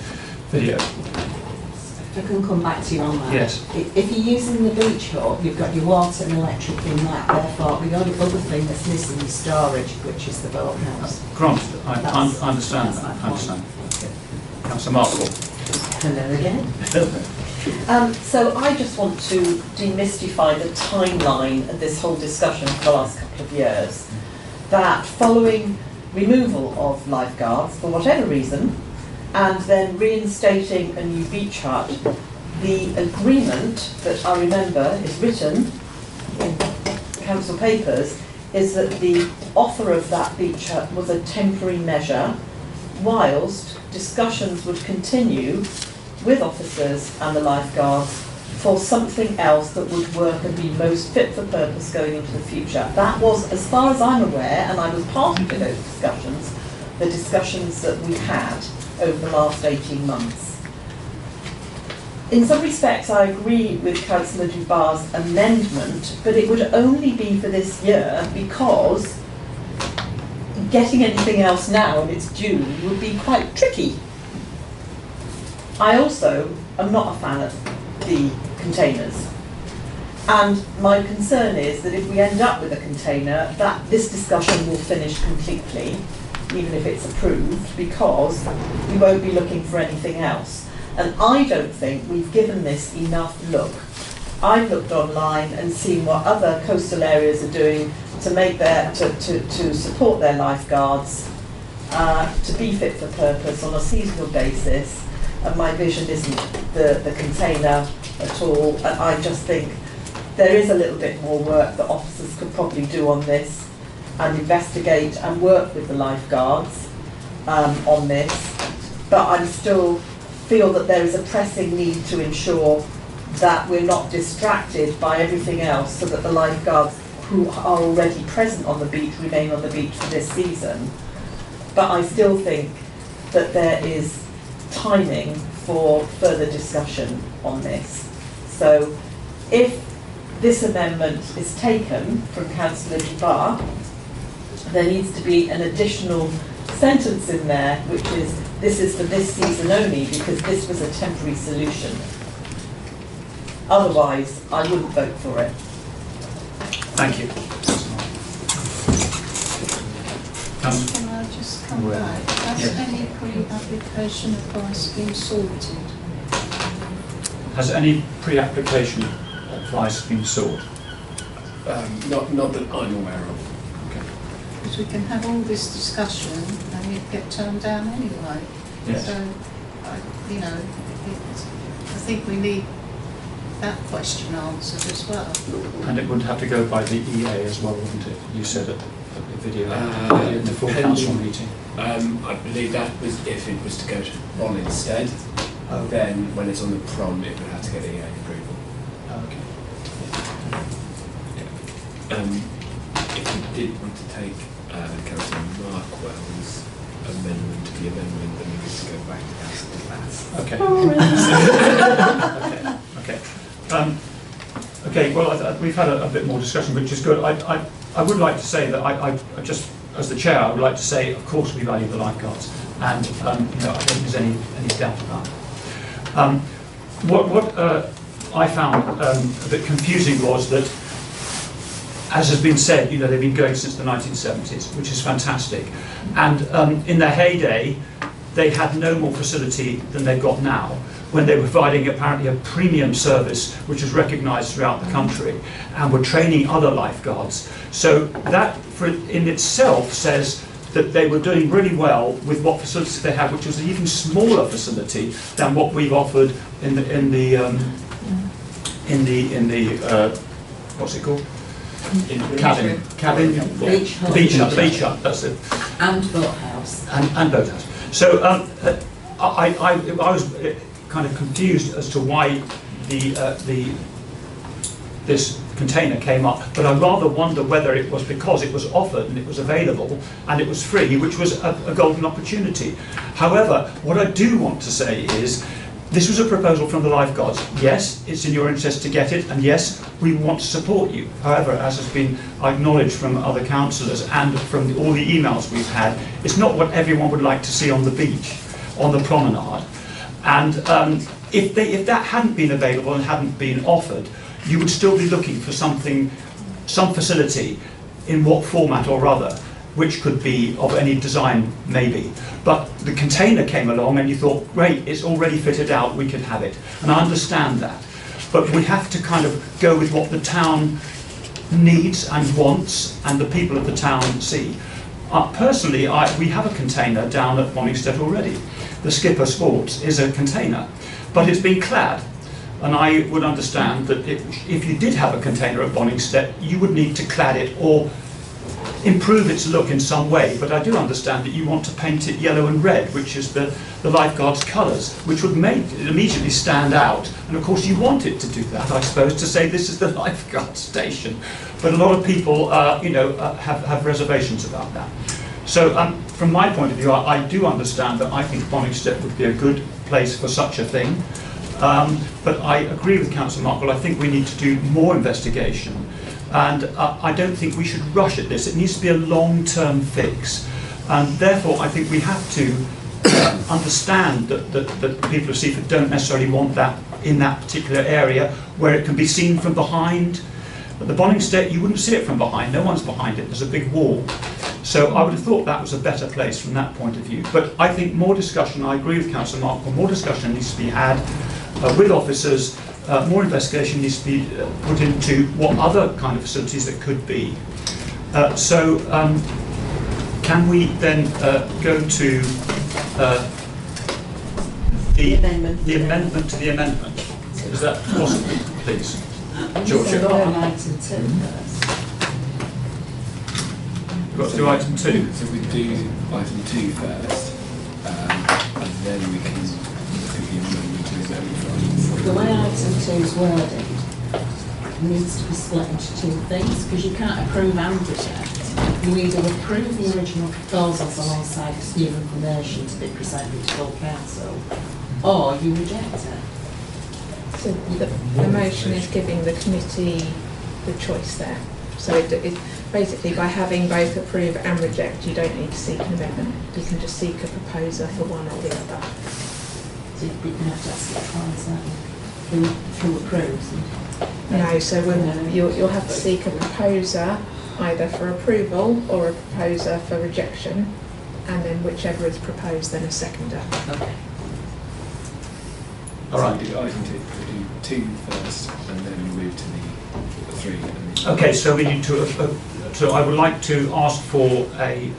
video. If I can come back to you on that. Yes. If you're using the beach hut, you've got your water and electric in that, therefore the only other thing that's missing is storage, which is the boathouse. Granted, I understand that. I understand. Councillor Markle. Hello again. So I just want to demystify the timeline of this whole discussion for the last couple of years. That following removal of lifeguards, for whatever reason, and then reinstating a new beach hut, the agreement that I remember is written in council papers is that the offer of that beach hut was a temporary measure, whilst discussions would continue with officers and the lifeguards for something else that would work and be most fit for purpose going into the future. That was, as far as I'm aware, and I was party to those discussions, the discussions that we had over the last 18 months. In some respects, I agree with Councillor Dubar's amendment, but it would only be for this year because getting anything else now, and it's June, would be quite tricky. I also am not a fan of the containers. And my concern is that if we end up with a container, that this discussion will finish completely, even if it's approved, because we won't be looking for anything else. And I don't think we've given this enough look. I've looked online and seen what other coastal areas are doing to make to support their lifeguards, to be fit for purpose on a seasonal basis. And my vision isn't the container at all. And I just think there is a little bit more work that officers could probably do on this and investigate and work with the lifeguards on this. But I still feel that there is a pressing need to ensure that we're not distracted by everything else so that the lifeguards who are already present on the beach remain on the beach for this season. But I still think that there is timing for further discussion on this. So if this amendment is taken from Councillor Dubar, there needs to be an additional sentence in there which is, this is for this season only because this was a temporary solution. Otherwise, I wouldn't vote for it. Thank you. Can I just come back? Has any pre-application advice been sorted? Has any pre-application advice been sought? Not that I'm aware of. Because we can have all this discussion and it get turned down anyway. Yes. So, I think we need that question answered as well. And it would have to go by the EA as well, wouldn't it? You said at the video in the full council meeting. I believe that was if it was to go to Ron instead. Then when it's on the prom, it would have to get EA approval. Okay. If we did want to take Councillor Markwell's amendment to the amendment, then we need to go back to Councillor Bass. Okay. Okay, well, we've had a bit more discussion, which is good. I would like to say that I just, as the chair, I would like to say, of course, we value the lifeguards, and I don't think there's any doubt about that. What I found a bit confusing was that, as has been said, they've been going since the 1970s, which is fantastic. And in their heyday, they had no more facility than they've got now, when they were providing apparently a premium service which was recognised throughout the country, and were training other lifeguards. So that in itself says that they were doing really well with what facilities they had, which was an even smaller facility than what we've offered in the what's it called? Cabin, Beach hut, that's it. And boathouse. And boathouse. So I was kind of confused as to why this container came up, but I rather wonder whether it was because it was offered and it was available and it was free, which was a golden opportunity. However, what I do want to say is, this was a proposal from the lifeguards. Yes, it's in your interest to get it, and yes, we want to support you. However, as has been acknowledged from other councillors and from all the emails we've had, it's not what everyone would like to see on the beach, on the promenade. And if that hadn't been available and hadn't been offered, you would still be looking for some facility, in what format or other, which could be of any design maybe. But the container came along and you thought, great, it's already fitted out, we could have it. And I understand that. But we have to kind of go with what the town needs and wants and the people of the town see. Personally, we have a container down at Bonningstead already. The Skipper Sports is a container, but it's been clad. And I would understand that if you did have a container at Bonningstead, you would need to clad it or improve its look in some way. But I do understand that you want to paint it yellow and red, which is the lifeguards' colours, which would make it immediately stand out. And of course you want it to do that, I suppose, to say this is the lifeguard station. But a lot of people, have reservations about that. So from my point of view, I do understand that I think Bonningstead would be a good place for such a thing. But I agree with Councillor Markwell. I think we need to do more investigation. And I don't think we should rush at this. It needs to be a long-term fix. And therefore, I think we have to understand that the people of Seaford don't necessarily want that in that particular area where it can be seen from behind. But the Bonningstead, you wouldn't see it from behind. No one's behind it. There's a big wall. So I would have thought that was a better place from that point of view. But I think more discussion, I agree with Councillor Markwell, more discussion needs to be had with officers. More investigation needs to be put into what other kind of facilities there could be. Can we then go to the amendment to the amendment? Is that possible, please? Georgia. So on item 2 first. We've got to do item 2. So we do item 2 first, and then we can look at the amendment to the amendment. The way item 2 is worded needs to be split into two things, because you can't approve and reject. You either approve the original proposals alongside its new information to be presented to full council, or you reject it. So the motion is giving the committee the choice there. So it basically, by having both approve and reject, you don't need to seek an amendment. You can just seek a proposer for one or the other. So you have to ask which one's that who approves. No, so you'll have to seek a proposer either for approval or a proposer for rejection, and then whichever is proposed, then a seconder. Okay. All right. So we do item 2, we do 2 first, and then we move to the 3. And Okay, so we need to. So I would like to ask for a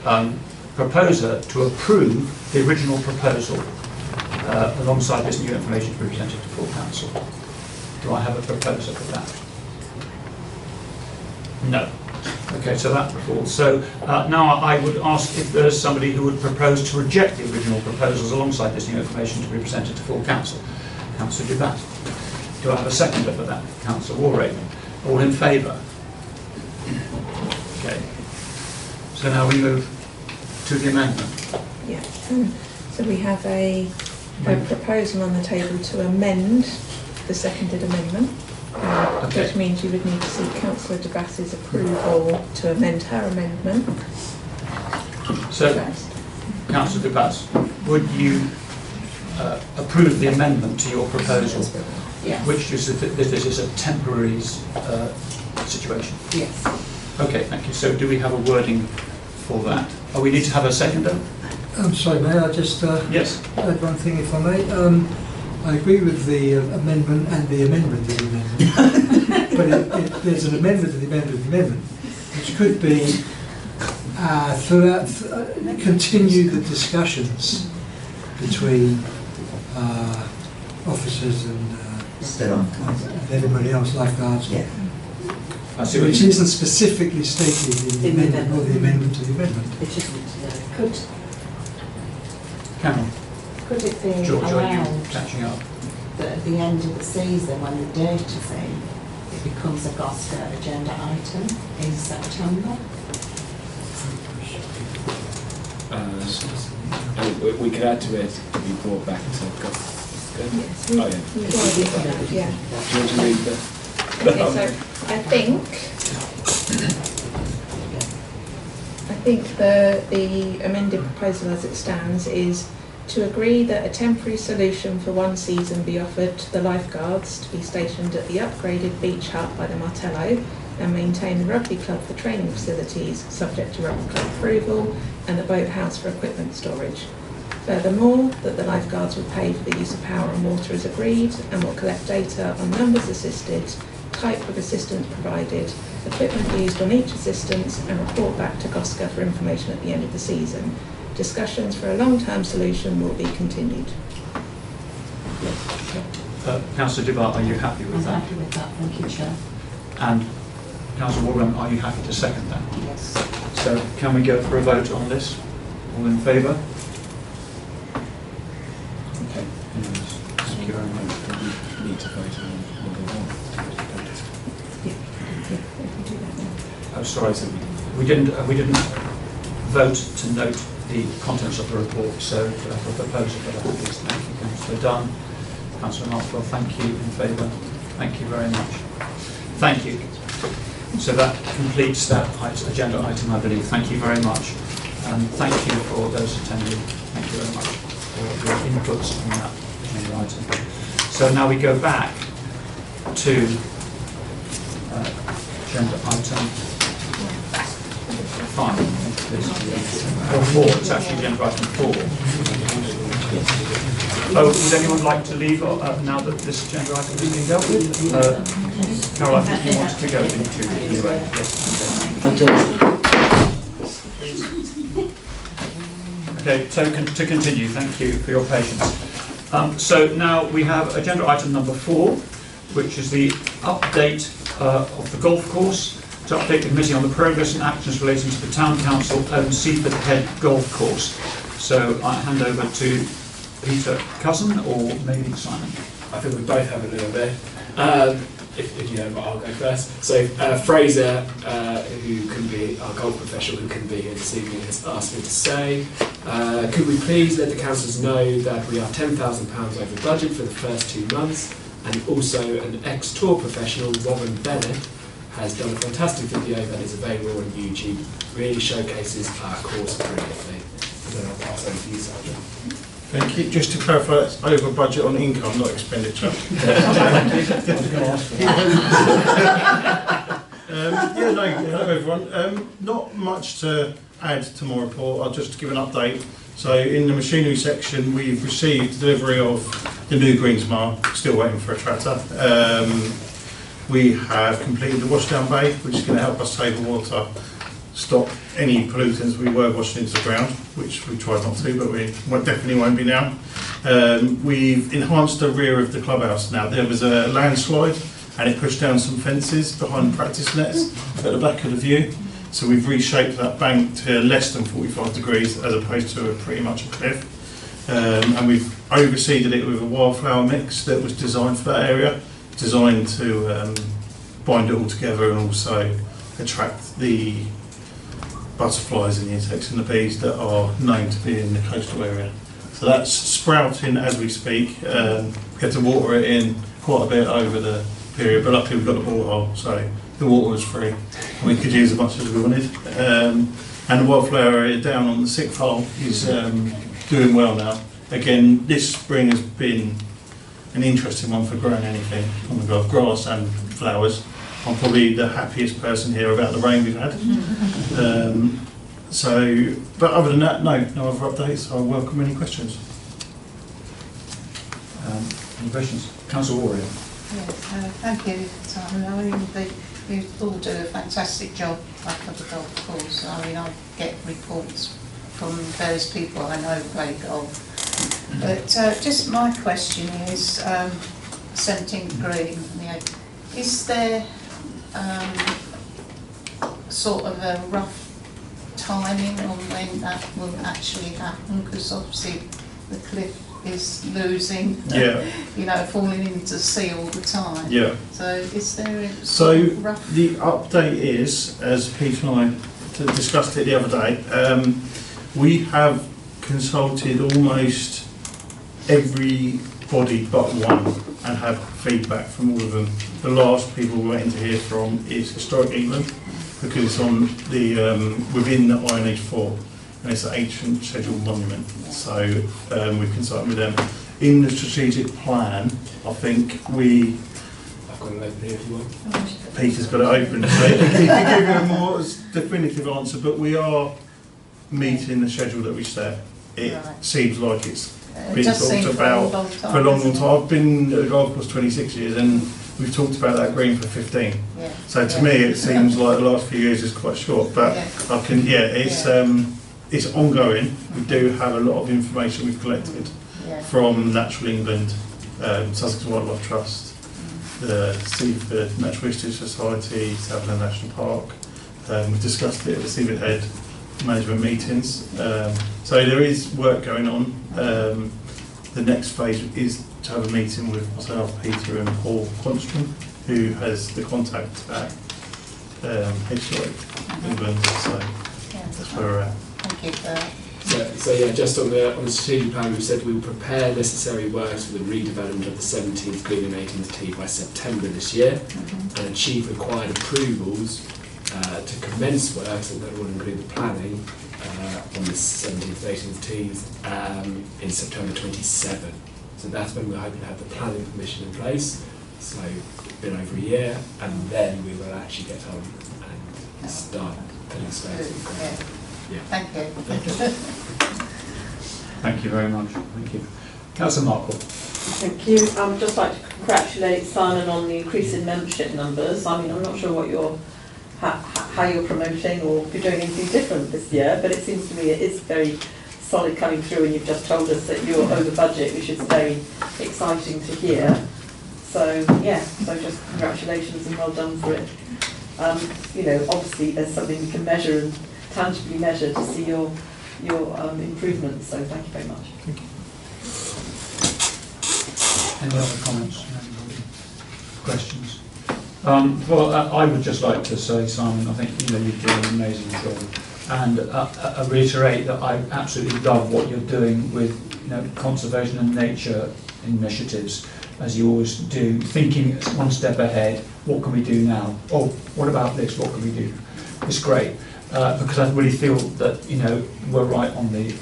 proposer to approve the original proposal alongside this new information to be presented to full council. Do I have a proposer for that? No. Okay, so that falls. So now I would ask if there's somebody who would propose to reject the original proposals alongside this new information to be presented to full council. Councillor Dubat. Do I have a seconder for that? Councillor Warraven. All in favour? Okay. So now we move to the amendment. Yeah. So we have a proposal on the table to amend the seconded amendment, Okay. which means you would need to seek Councillor Dubat's approval to amend her amendment. So, First. Councillor Dubat, would you approve the amendment to your proposal, Yes. which is that this is a temporary situation? Yes. Okay, thank you. So do we have a wording for that? Oh, we need to have a seconder? I'm sorry, may I just Yes. add one thing, if I may? I agree with the amendment and the amendment of the amendment. But there's an amendment to the amendment of the amendment, which could be continue the discussions between officers and everybody else, lifeguards. Yeah. I see what Which you mean. isn't specifically stated in the amendment or the amendment to the amendment. It isn't. Could Carol, could it be George, are you allowed catching up? that at the end of the season, when the data's in, it becomes a Gloucester agenda item in September? we could add to it to be brought back to Gloucester. Yes. Oh, yeah. We've already got that, yeah. Do you want to read the... Okay, so I think the amended proposal as it stands is to agree that a temporary solution for one season be offered to the lifeguards to be stationed at the upgraded beach hut by the Martello and maintain the rugby club for training facilities subject to rugby club approval and the boathouse for equipment storage. Furthermore, that the lifeguards will pay for the use of power and water as agreed and will collect data on numbers assisted, type of assistance provided, equipment used on each assistance and report back to GOSCA for information at the end of the season. Discussions for a long-term solution will be continued. Councillor Dibart, are you happy with I'm that? happy with that, thank you, Chair. And Councillor Warren, are you happy to second that? Yes. So can we go for a vote on this? All in favour? Okay. Thank you very much. We need to vote on number 1. Oh, sorry, we didn't vote to note the contents of the report, so for a proposal for that, please. Thank you, Councillor Dunn. Councillor Markwell, thank you. In favour? Thank you very much. Thank you. So that completes that agenda item, I believe. Thank you very much. And thank you for those attending. Thank you very much for your inputs on that agenda item. So now we go back to agenda item 5. Or 4. It's actually agenda item 4. Oh, would anyone like to leave now that this agenda item has been dealt with? Carol, I think you wanted to go, didn't you? Anyway, yes. Okay, so to continue, thank you for your patience. So now we have agenda item number 4, which is the update of the golf course, to update the committee on the progress and actions relating to the Town Council-owned Seaford Head Golf Course. So I hand over to Peter Cousin or maybe Simon. I think we both have a little bit. If you know, but I'll go first. So Fraser, who can be our golf professional, who can be here this evening, has asked me to say, could we please let the councillors know that we are £10,000 over budget for the first 2 months, and also an ex-tour professional, Robin Bennett, has done a fantastic video that is available on YouTube, really showcases our course brilliantly. And then I'll pass over to you, Sandra. Thank you. Just to clarify, that's over budget on income, not expenditure. Hello everyone. Not much to add to my report. I'll just give an update. So in the machinery section, we've received delivery of the new Greensmar, still waiting for a tractor. We have completed the washdown bay, which is going to help us save the water, stop any pollutants we were washing into the ground, which we tried not to, but we definitely won't be now. We've enhanced the rear of the clubhouse now. There was a landslide and it pushed down some fences behind practice nets at the back of the view. So we've reshaped that bank to less than 45 degrees as opposed to pretty much a cliff. And we've overseeded it with a wildflower mix that was designed for that area, designed to bind it all together and also attract the butterflies and the insects and the bees that are known to be in the coastal area. So that's sprouting as we speak. We had to water it in quite a bit over the period, but luckily we've got the borehole, so the water was free and we could use as much as we wanted. And the wildflower area down on the 6th hole is doing well now. Again, this spring has been an interesting one for growing anything. We've got grass and flowers. I'm probably the happiest person here about the rain we've had. But other than that, no other updates. I'll welcome any questions. Any questions? Councillor Warrior. Yes, thank you, Simon. I mean, you all do a fantastic job back at the golf course. I mean, I get reports from various people I know play golf. But just my question is, 17th green, is there sort of a rough timing on when that will actually happen? Because obviously the cliff is losing, falling into the sea all the time. Yeah. So is there a So rough... the update is, as Pete and I discussed it the other day, we have consulted almost everybody but one and have feedback from all of them. The last people we're waiting to hear from is Historic England, because it's on the within the INH 4 and it's an ancient scheduled monument. So we've consulted with them. In the strategic plan, I think I've got it open here if you want. Peter's got it open, so he can give you a more definitive answer, but we are meeting the schedule that we set. It Right. seems like it's It been does seem talked for a about long time, for a long, long doesn't time. I've been at the golf course 26 years and we've talked about that green for 15. it? Yeah. So to Yeah. me it seems like the last few years is quite short, but Yeah. it's ongoing. We do have a lot of information we've collected Yeah. from Natural England, Sussex Wildlife Trust, the Seaford Natural History Society, Seaford National Park. We've discussed it at the Seaford Head management meetings. So there is work going on. The next phase is to have a meeting with myself, Peter and Paul Constrom, who has the contact at Historic England. So Yeah. that's where we're at. Thank you for that. So yeah, just on the strategic plan, we've said we will prepare necessary works for the redevelopment of the 17th Green and 18th Tee by September this year, and achieve required approvals to commence works, and that will include the planning on the 17th and 18th Tees in September 27. So that's when we're hoping to have the planning permission in place. So it's been over a year, and then we will actually get on and start putting space in the ground. Yeah. Thank you. Thank you very much. Thank you. Councillor Markle. Thank you. I'd just like to congratulate Simon on the increase in membership numbers. I mean, I'm not sure what how you're promoting or if you're doing anything different this year, but it seems to me it is very solid coming through, and you've just told us that you're over budget, which is very exciting to hear. So yeah, so just congratulations and well done for it. You know, obviously there's something we can measure and tangibly measure to see your improvements. So thank you very much. Thank you. Any other comments? Questions? Well, I would just like to say, Simon, I think you do an amazing job, and reiterate that I absolutely love what you're doing with conservation and nature initiatives, as you always do, thinking one step ahead. What can we do now? Oh, what about this? What can we do? It's great because I really feel that we're right on the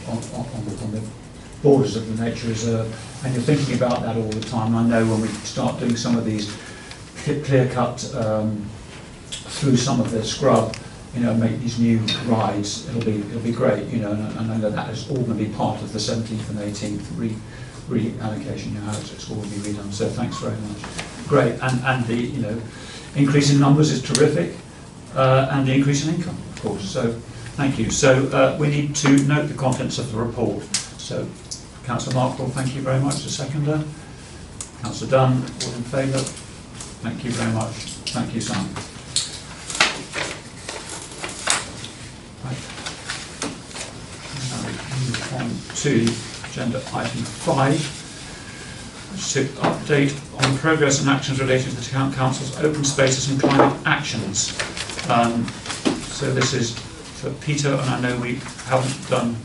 borders of the nature reserve, and you're thinking about that all the time. And I know when we start doing some of these clear cut through some of the scrub, make these new rides, it'll be great, and I know that is all going to be part of the 17th and 18th reallocation, how it's all going to be redone. So thanks very much. Great, and the increase in numbers is terrific, and the increase in income, of course. So thank you. So we need to note the contents of the report. So Councillor Markle, thank you very much. The seconder. Councillor Dunn, all in favour? Thank you very much. Thank you, Simon. Right. Now we move on to agenda item 5, which is to update on progress and actions related to the Town Council's open spaces and climate actions. So this is for Peter, and I know we haven't done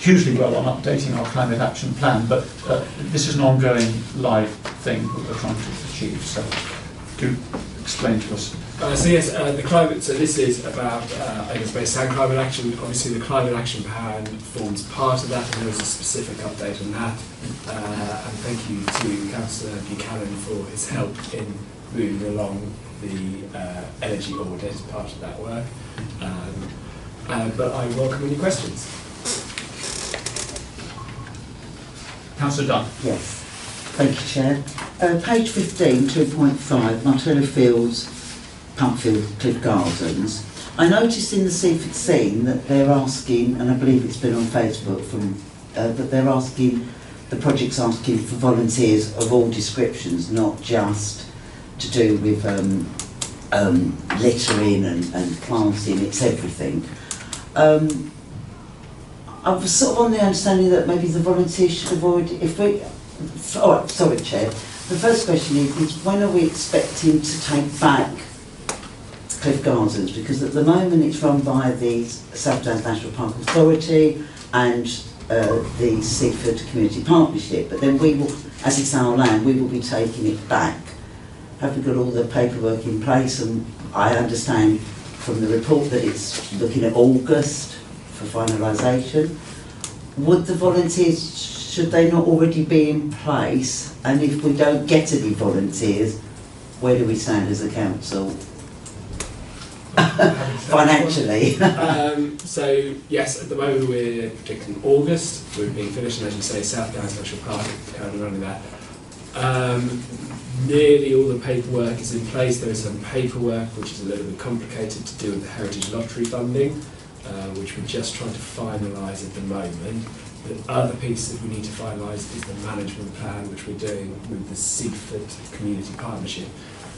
hugely well on updating our climate action plan, but this is an ongoing live thing that we're trying to achieve. So do explain to us. So yes, the climate. So this is about open space and climate action. Obviously, the climate action plan forms part of that, and there is a specific update on that. And thank you to Councillor Buchanan for his help in moving along the energy audit as part of that work. But I welcome any questions. Councillor Dunn. Yes, thank you, Chair. Page 15, 2.5, Martello Fields, Pumpfield, Cliff Gardens. I noticed in the Seaford scene that they're asking, and I believe it's been on Facebook, that they're asking, the project's asking for volunteers of all descriptions, not just to do with littering and planting, it's everything. I was sort of on the understanding that maybe the volunteers should have already, sorry Chair, the first question is when are we expecting to take back Cliff Gardens? Because at the moment it's run by the South Downs National Park Authority and the Seaford Community Partnership, but then we will, as it's our land, we will be taking it back. Have we got all the paperwork in place? And I understand from the report that it's looking at August for finalisation. Would the volunteers, should they not already be in place? And if we don't get any volunteers, where do we stand as a council financially? So yes, at the moment we're predicting August. We're being finished, and as you say, South Downs National Park, currently running that. Nearly all the paperwork is in place. There is some paperwork which is a little bit complicated to do with the Heritage Lottery funding, which we're just trying to finalise at the moment. The other piece that we need to finalise is the management plan, which we're doing with the Seaford Community Partnership.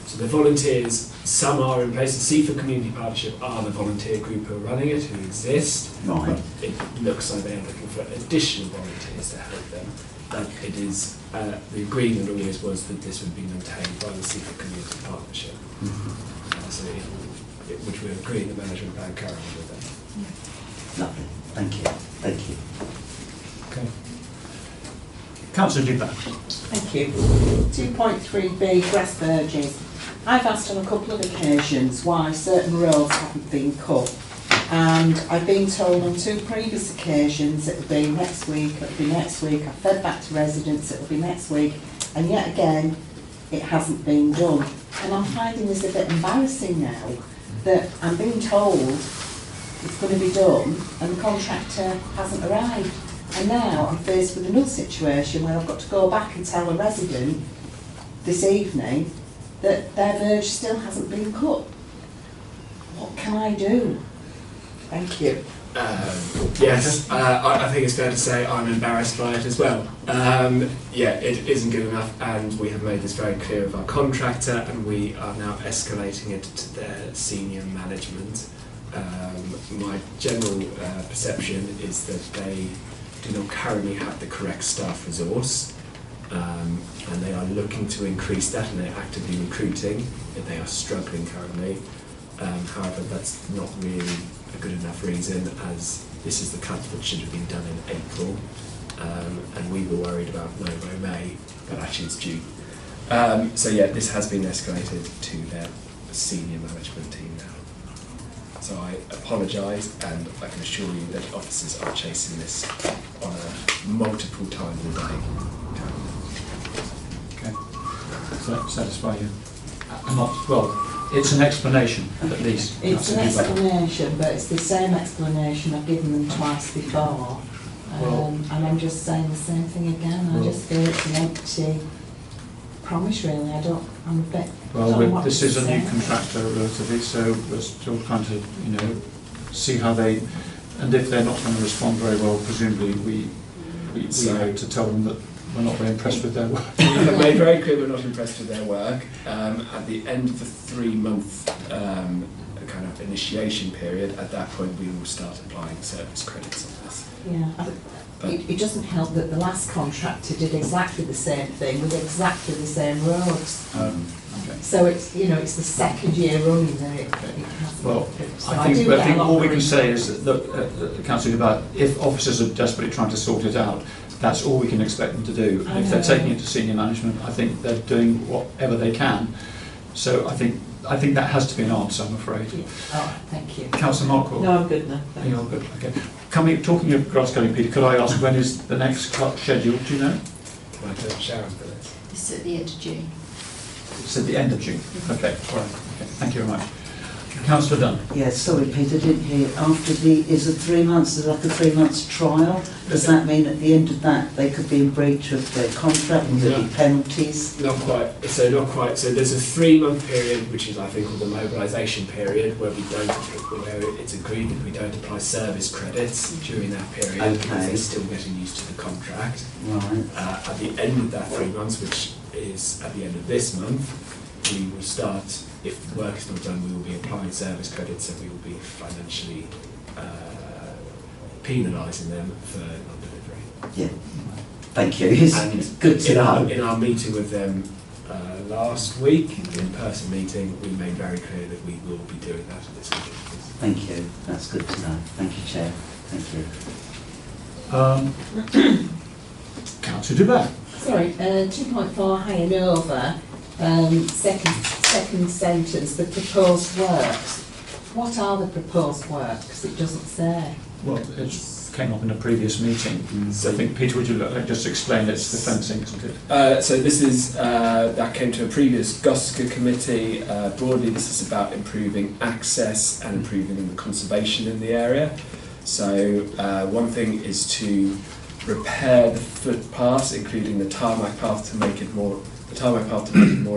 So the volunteers, some are in place. The Seaford Community Partnership are the volunteer group who are running it, who exist. Right. But it looks like they're looking for additional volunteers to help them. But it is, the agreement always was that this would be maintained by the Seaford Community Partnership. Which we're agreeing the management plan currently with them. Lovely. Thank you. Thank you. Okay. Councillor Dubak. Thank you. 2.3b grass verges. I've asked on a couple of occasions why certain roads haven't been cut, and I've been told on 2 previous occasions it'll be next week, it'll be next week. I've fed back to residents, it'll be next week, and yet again it hasn't been done. And I'm finding this a bit embarrassing now that I'm being told it's going to be done and the contractor hasn't arrived. And now I'm faced with another situation where I've got to go back and tell a resident this evening that their verge still hasn't been cut. What can I do? Thank you. Yes, I think it's fair to say I'm embarrassed by it as well. Yeah, it isn't good enough, and we have made this very clear with our contractor, and we are now escalating it to their senior management. My general perception is that they do not currently have the correct staff resource, and they are looking to increase that, and they're actively recruiting, and they are struggling currently. However, that's not really a good enough reason, as this is the cut that should have been done in April, and we were worried about May, but actually it's June. So yeah, this has been escalated to their senior management team now. So I apologise, and I can assure you that officers are chasing this on a multiple times a day. Okay. Does that satisfy you? Not well. It's an explanation, at least. It's an explanation, but it's the same explanation I've given them twice before. And I'm just saying the same thing again. I just feel it's an empty promise, really. I'm a bit... Well, this is a new contractor, relatively, so we're still trying to, see how they... And if they're not going to respond very well, presumably we have to tell them that we're not very impressed with their work. We have made very clear we're not impressed with their work. At the end of the 3-month kind of initiation period, at that point we will start applying service credits on this. Yeah, it doesn't help that the last contractor did exactly the same thing with exactly the same roads. Okay. So it's it's the second year running that it hasn't. Well, So I think all we can say response. is that, look, Councillor Dubak, if officers are desperately trying to sort it out, that's all we can expect them to do. And if they're taking it to senior management, I think they're doing whatever they can. So I think that has to be an answer, I'm afraid. Yeah. Oh, thank you. Councillor Markwell. No, I'm good now. You're good. Okay. Talking of grass cutting, Peter, could I ask when is the next cut scheduled? Do you know? Can I take Sharon for this? It's at the end of June. It's at the end of June. Okay. All right. Okay. Thank you very much. Councillor Dunn. Yes, sorry Peter, I didn't hear. After is it 3 months, is like a 3 months trial? Does that mean at the end of that they could be in breach of their contract and there'd be penalties? Not quite. So not quite. So there's a 3-month period, which is I think called the mobilisation period, where it's agreed that we don't apply service credits during that period because they're still getting used to the contract. Right. At the end of that 3 months, which is at the end of this month, we will start. If the work is not done, we will be applying service credits, and we will be financially penalising them for non-delivery. Yeah. Thank you. It's good to know. In our meeting with them last week, in-person meeting, we made very clear that we will be doing that at this meeting. Thank you. That's good to know. Thank you, Chair. Thank you. Councillor Dubak. Sorry, 2.4 high and over, second sentence, the proposed works. What are the proposed works? It doesn't say. Well, it's came up in a previous meeting. So I think, Peter, would you just explain it's the fencing, isn't it? So this is, that came to a previous GOSCA committee. Broadly, this is about improving access and improving the conservation in the area. So one thing is to repair the footpaths, including the tarmac path to make it more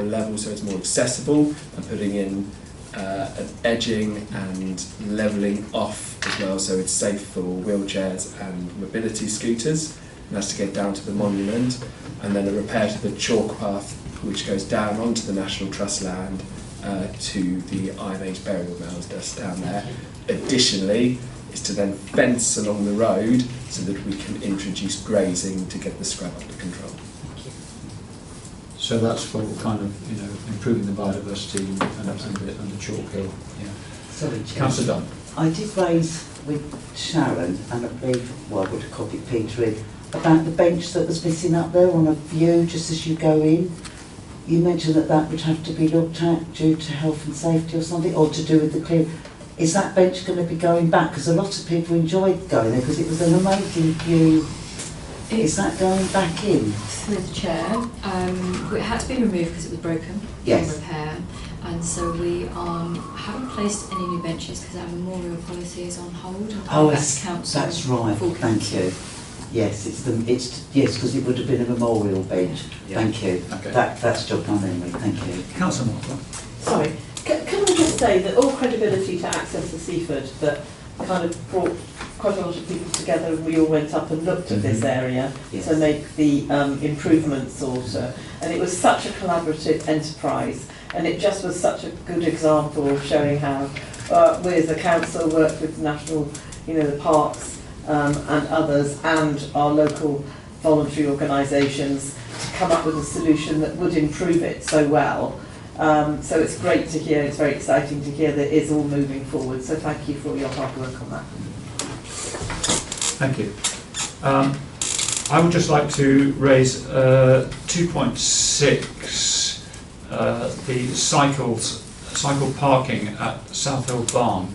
level, so it's more accessible, and putting in an edging and levelling off as well, so it's safe for wheelchairs and mobility scooters. And that's to get down to the monument, and then a repair to the chalk path, which goes down onto the National Trust land to the Iron Age burial mounds just down there. Additionally, is to then fence along the road so that we can introduce grazing to get the scrub under control. So that's for kind of, improving the biodiversity and the Chalk Hill. Yeah. Sorry, Councillor Dunn. I did raise with Sharon, and I believe, well, I would have copied Peter in, about the bench that was missing up there on a view just as you go in. You mentioned that would have to be looked at due to health and safety or something, or to do with the clear. Is that bench going to be going back? Because a lot of people enjoyed going there because it was an amazing view. Is that going back in? Through the chair. It had to be removed because it was broken Yes. from repair, and so we haven't placed any new benches because our memorial policy is on hold. Oh, That's council. that's right. Full Thank council. you. Yes, yes, because it would have been a memorial bench. Yeah. Thank you. Okay. That's jogged my memory. Thank you. Councillor Mark. Sorry, can I just say that all credibility to Access to Seaford that kind of brought quite a lot of people together, and we all went up and looked at this area Yes. to make the improvements also. And it was such a collaborative enterprise, and it just was such a good example of showing how we as a council worked with national, the parks and others, and our local voluntary organisations to come up with a solution that would improve it so well. So it's great to hear, it's very exciting to hear that it is all moving forward. So thank you for all your hard work on that. Thank you. I would just like to raise 2.6, the cycle parking at South Hill Barn.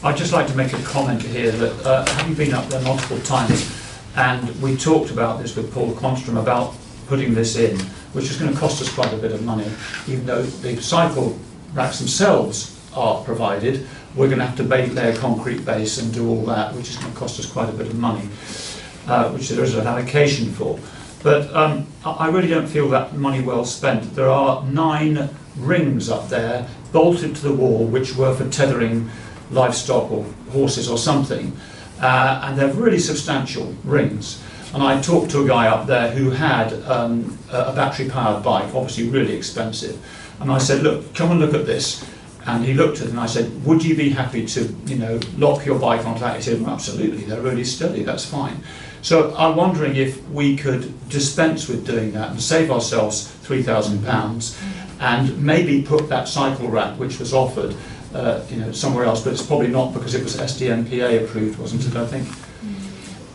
I'd just like to make a comment here that having been up there multiple times, and we talked about this with Paul Constrom about putting this in, which is going to cost us quite a bit of money, even though the cycle racks themselves are provided. We're going to have to lay a concrete base and do all that, which is going to cost us quite a bit of money, which there is an allocation for. But I really don't feel that money well spent. There are 9 rings up there bolted to the wall, which were for tethering livestock or horses or something, and they're really substantial rings. And I talked to a guy up there who had a battery-powered bike, obviously really expensive. And I said, look, come and look at this. And he looked at it and I said, would you be happy to, lock your bike onto that? He said, well, absolutely, they're really sturdy, that's fine. So I'm wondering if we could dispense with doing that and save ourselves £3,000 and maybe put that cycle rack, which was offered, somewhere else, but it's probably not because it was SDMPA approved, wasn't it, I think?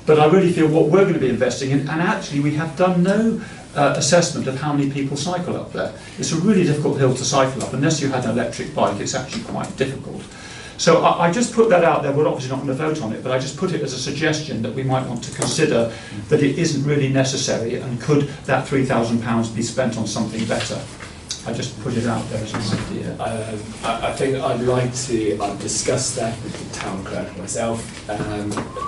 But I really feel what we're going to be investing in, and actually we have done no assessment of how many people cycle up there. It's a really difficult hill to cycle up. Unless you had an electric bike, it's actually quite difficult. So I just put that out there. We're obviously not going to vote on it, but I just put it as a suggestion that we might want to consider that it isn't really necessary, and could that £3,000 be spent on something better? I just put it out there as an idea. I think I'd like to discuss that with the town clerk myself,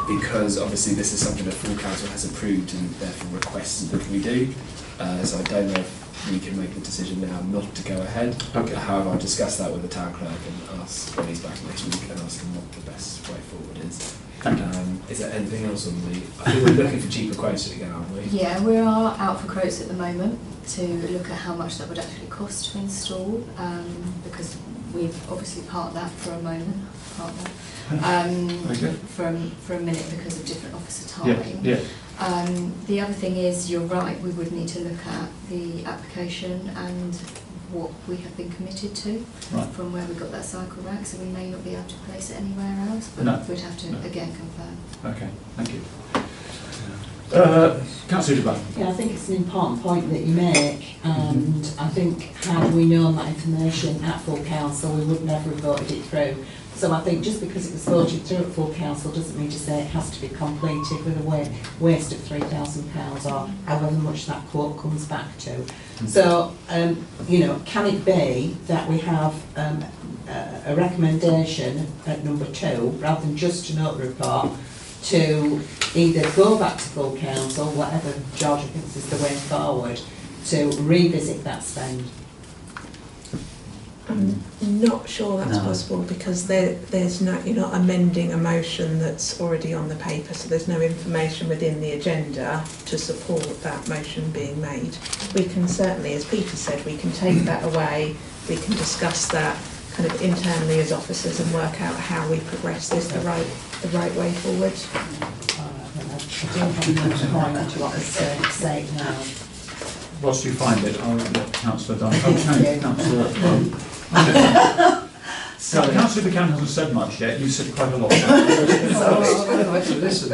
because obviously this is something that full council has approved and therefore requested that we do. So I don't know if we can make the decision now not to go ahead. Okay. However, I'll discuss that with the town clerk and ask when he's back next week and ask him what the best way forward is. Is there anything else on the... I think we're looking for cheaper quotes again, aren't we? Yeah, we are out for quotes at the moment to look at how much that would actually cost to install, because we've obviously parked that for a moment, for a minute because of different officer time. Yeah. The other thing is, you're right, we would need to look at the application and what we have been committed to from where we got that cycle rack, so we may not be able to place it anywhere else, but we'd have to again confirm. Okay, thank you. Councillor Dubon. Yeah, I think it's an important point that you make, and I think had we known that information at full council, we would never have voted it through. So I think just because it was voted through at full council doesn't mean to say it has to be completed with a waste of £3,000 or however much that quote comes back to. So, you know, can it be that we have a recommendation at number 2, rather than just a note report, to either go back to full council, whatever Georgia thinks is the way forward, to revisit that spend? I'm not sure that's possible because there's no, you're not amending a motion that's already on the paper, so there's no information within the agenda to support that motion being made. We can certainly, as Peter said, we can take that away, we can discuss that kind of internally as officers and work out how we progress this the right way forward. I don't have much to what was said now. Whilst you find it, I'll let Councillor Dunn. Okay, Councillor. So Councillor Buchanan hasn't said much yet. You said quite a lot. I'd like to listen.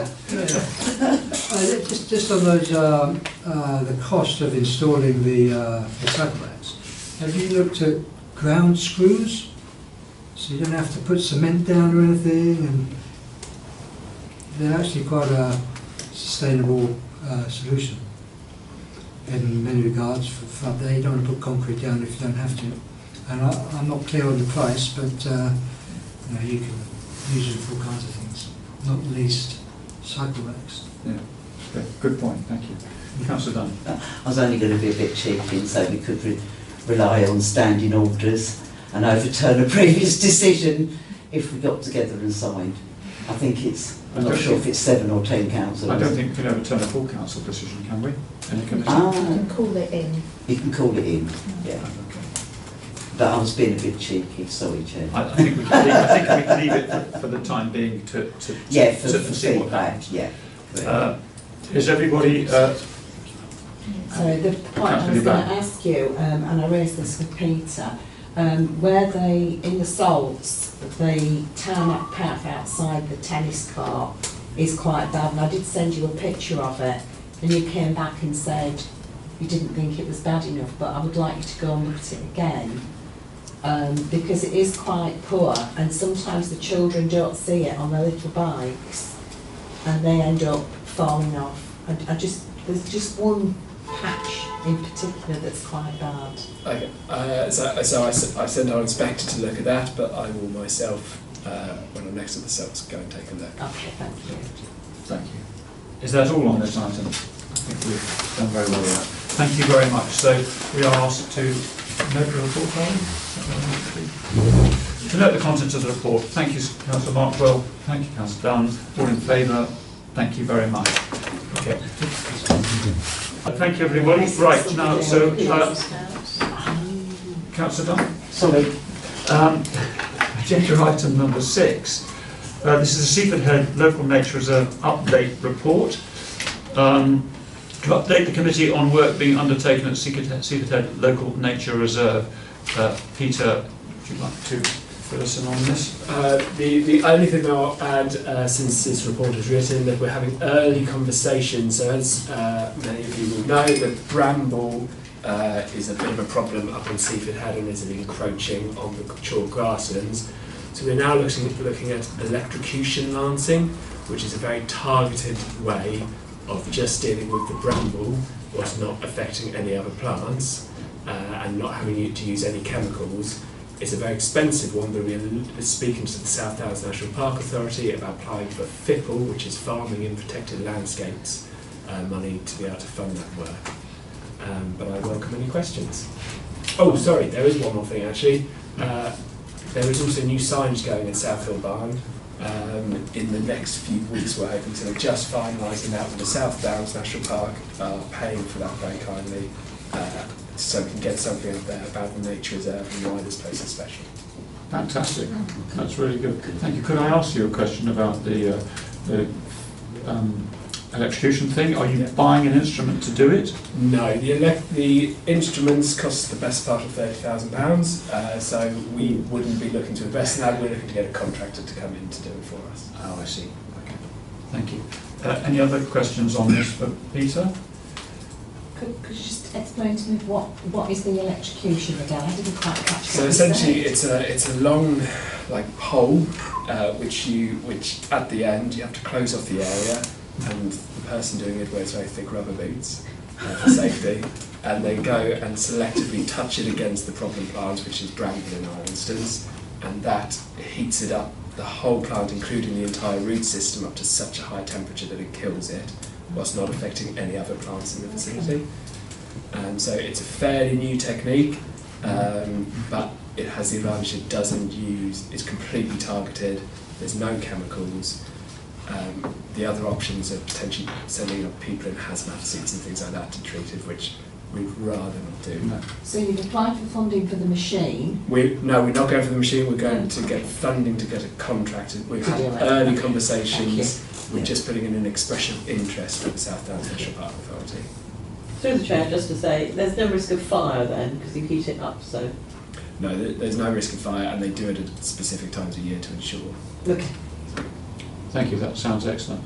Just on those, the cost of installing the cycle racks. Have you looked at ground screws? So you don't have to put cement down or anything, and they're actually quite a sustainable solution in many regards. For up there, you don't want to put concrete down if you don't have to. And I'm not clear on the price, but you know, you can use it for all kinds of things, not least cycle racks. Yeah, okay. Good point, thank you. Councillor Dunn. I was only going to be a bit cheeky and say we could rely on standing orders and overturn a previous decision if we got together and signed. I think it's, I'm not sure if it's 7 or 10 councillors. I don't think we can overturn a full council decision, can we? In a committee? You can call it in. You can call it in, yeah. Okay. But I was being a bit cheeky, sorry, Chair. I think we can leave it for the time being to see what happens. Yeah. Is everybody... Sorry, the point I was going to ask you, and I raised this with Peter, where they, in the salts, the tarmac path outside the tennis court is quite bad, and I did send you a picture of it, and you came back and said you didn't think it was bad enough, but I would like you to go and look at it again. Because it is quite poor, and sometimes the children don't see it on their little bikes and they end up falling off. There's just one patch in particular that's quite bad. Okay, so I sent our inspector to look at that, but I will myself, when I'm next to the cells, go and take a look. Okay, thank you. Thank you. Is that all on this item? I think we've done very well with that. Thank you very much. So we are asked to note the report, to note the contents of the report. Thank you, Councillor Markwell. Thank you, Councillor Dunn. All in favour? Thank you very much. Okay. Thank you, everybody. Right, now, so, Councillor Dunn? Sorry. Agenda item number 6. This is the Seaford Head Local Nature Reserve Update Report. To update the committee on work being undertaken at Seaford Head Local Nature Reserve. Peter, would you like to fill us in on this? The only thing I'll add, since this report is written, that we're having early conversations. So as many of you will know, the bramble is a bit of a problem up on Seaford Head and is encroaching on the chalk grasslands. So we're now looking at electrocution lancing, which is a very targeted way of just dealing with the bramble whilst not affecting any other plants and not having to use any chemicals. It's a very expensive one, but we're speaking to the South Downs National Park Authority about applying for FIPL, which is Farming in Protected Landscapes, money to be able to fund that work. But I welcome any questions. Oh, sorry, there is one more thing actually. There is also new signage going in South Hill Barn. In the next few weeks we're hoping to just finalising that with the South Downs National Park paying for that very kindly, so we can get something up there about the nature reserve and why this place is special. Fantastic, that's really good. Thank you. Could I ask you a question about the electrocution thing? Are you buying an instrument to do it? No, the instruments cost the best part of £30,000, so we wouldn't be looking to invest in that. We're looking to get a contractor to come in to do it for us. Oh, I see. Okay, thank you. Any other questions on this for Peter? Could you just explain to me what is the electrocution again? I didn't quite catch. So essentially, it's a long, like pole, which at the end you have to close off the area, and the person doing it wears very thick rubber boots for safety, and they go and selectively touch it against the problem plant, which is bramble in our instance, and that heats it up, the whole plant, including the entire root system, up to such a high temperature that it kills it, whilst not affecting any other plants in the vicinity. And so it's a fairly new technique, but it has the advantage it doesn't use, it's completely targeted, there's no chemicals. The other options are potentially sending up people in hazmat suits and things like that to treat it, which we'd rather not do. No. So you've applied for funding for the machine? No, we're not going for the machine, we're going to get funding to get a contract. We've had early conversations. We're just putting in an expression of interest from the South Downs National Park Authority. Through the chair, just to say, there's no risk of fire then, because you heat it up, so... No, there's no risk of fire, and they do it at specific times of year to ensure. Okay. Thank you, that sounds excellent.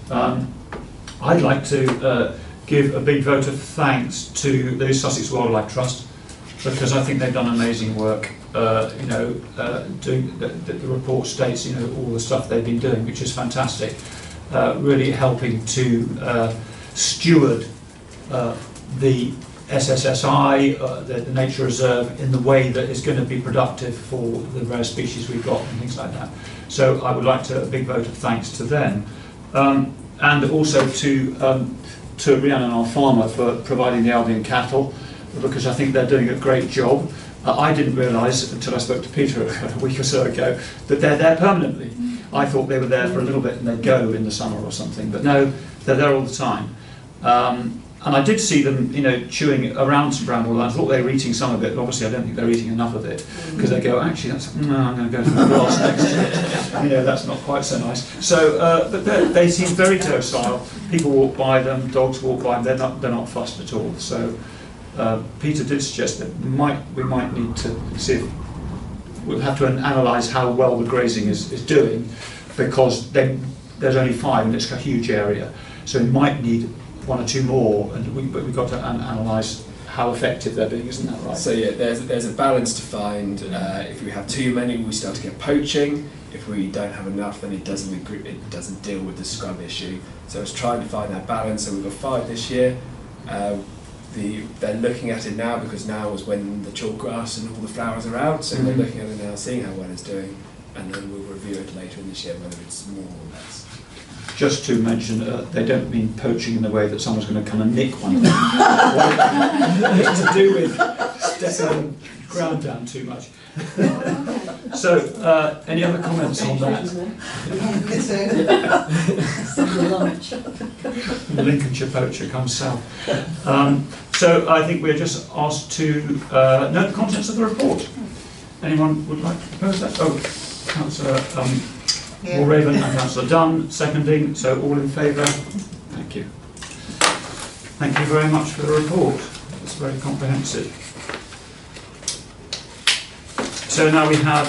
I'd like to give a big vote of thanks to the Sussex Wildlife Trust, because I think they've done amazing work. Doing the report states, all the stuff they've been doing, which is fantastic. Really helping to steward the SSSI, the nature reserve, in the way that is going to be productive for the rare species we've got and things like that. So I would like to a big vote of thanks to them, and also to Rhiannon, our farmer, for providing the Albion cattle, because I think they're doing a great job. I didn't realise until I spoke to Peter a week or so ago that they're there permanently. I thought they were there for a little bit and they'd go in the summer or something, but no, they're there all the time. And I did see them, chewing around some bramble land. I thought they were eating some of it, but obviously I don't think they're eating enough of it, because they go, actually, I'm going to go to the grass next to it. That's not quite so nice. So, but they seem very docile. People walk by them, dogs walk by them. They're not fussed at all. So, Peter did suggest that we might need to see if we'll have to analyse how well the grazing is doing, because there's only 5 and it's a huge area. So we might need 1 or 2 more, but we've got to analyse how effective they're being, isn't that right? So yeah, there's a balance to find. If we have too many, we start to get poaching. If we don't have enough, then it doesn't deal with the scrub issue. So it's trying to find that balance. So we've got 5 this year. They're looking at it now, because now is when the chalk grass and all the flowers are out. So they're looking at it now, seeing how well it's doing, and then we'll review it later in this year whether it's more or less. Just to mention, they don't mean poaching in the way that someone's going to come and nick one of them. It's to do with stepping the ground down too much. So, any other comments on that? The Lincolnshire poacher comes south. So I think we're just asked to note the contents of the report. Anyone would like to propose that? Oh, Councillor Raven and Councillor Dunn seconding, so all in favour? Thank you. Thank you very much for the report. It's very comprehensive. So now we have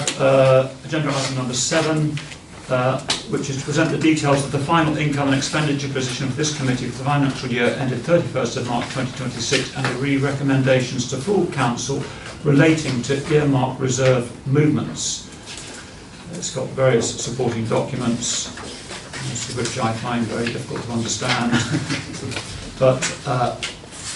agenda item number 7, which is to present the details of the final income and expenditure position of this committee for the financial year ended 31st of March 2026, and the recommendations to full council relating to earmark reserve movements. It's got various supporting documents, most of which I find very difficult to understand, but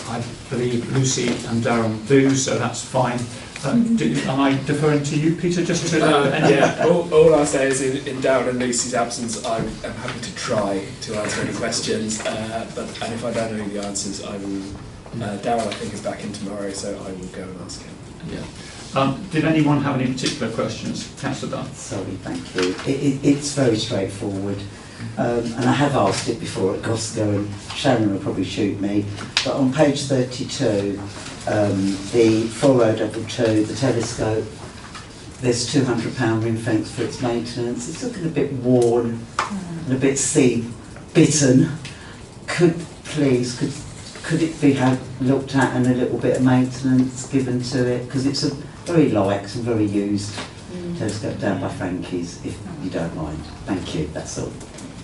I believe Lucy and Darren do, so that's fine. Am I deferring to you, Peter, just to... yeah, all I'll say is in Darren and Lucy's absence, I'm happy to try to answer any questions, and if I don't know the answers, I will... Darren, I think, is back in tomorrow, so I will go and ask him. Yeah. Did anyone have any particular questions? Councillor Dunn. Sorry, thank you. It's very straightforward. And I have asked it before at Gosco, and Sharon will probably shoot me. But on page 32, the 402, the telescope, there's £200 ring fence for its maintenance. It's looking a bit worn and a bit sea-bitten. Could it be looked at and a little bit of maintenance given to it? Because it's a very liked and very used telescope down by Frankie's, if you don't mind. Thank you, that's all.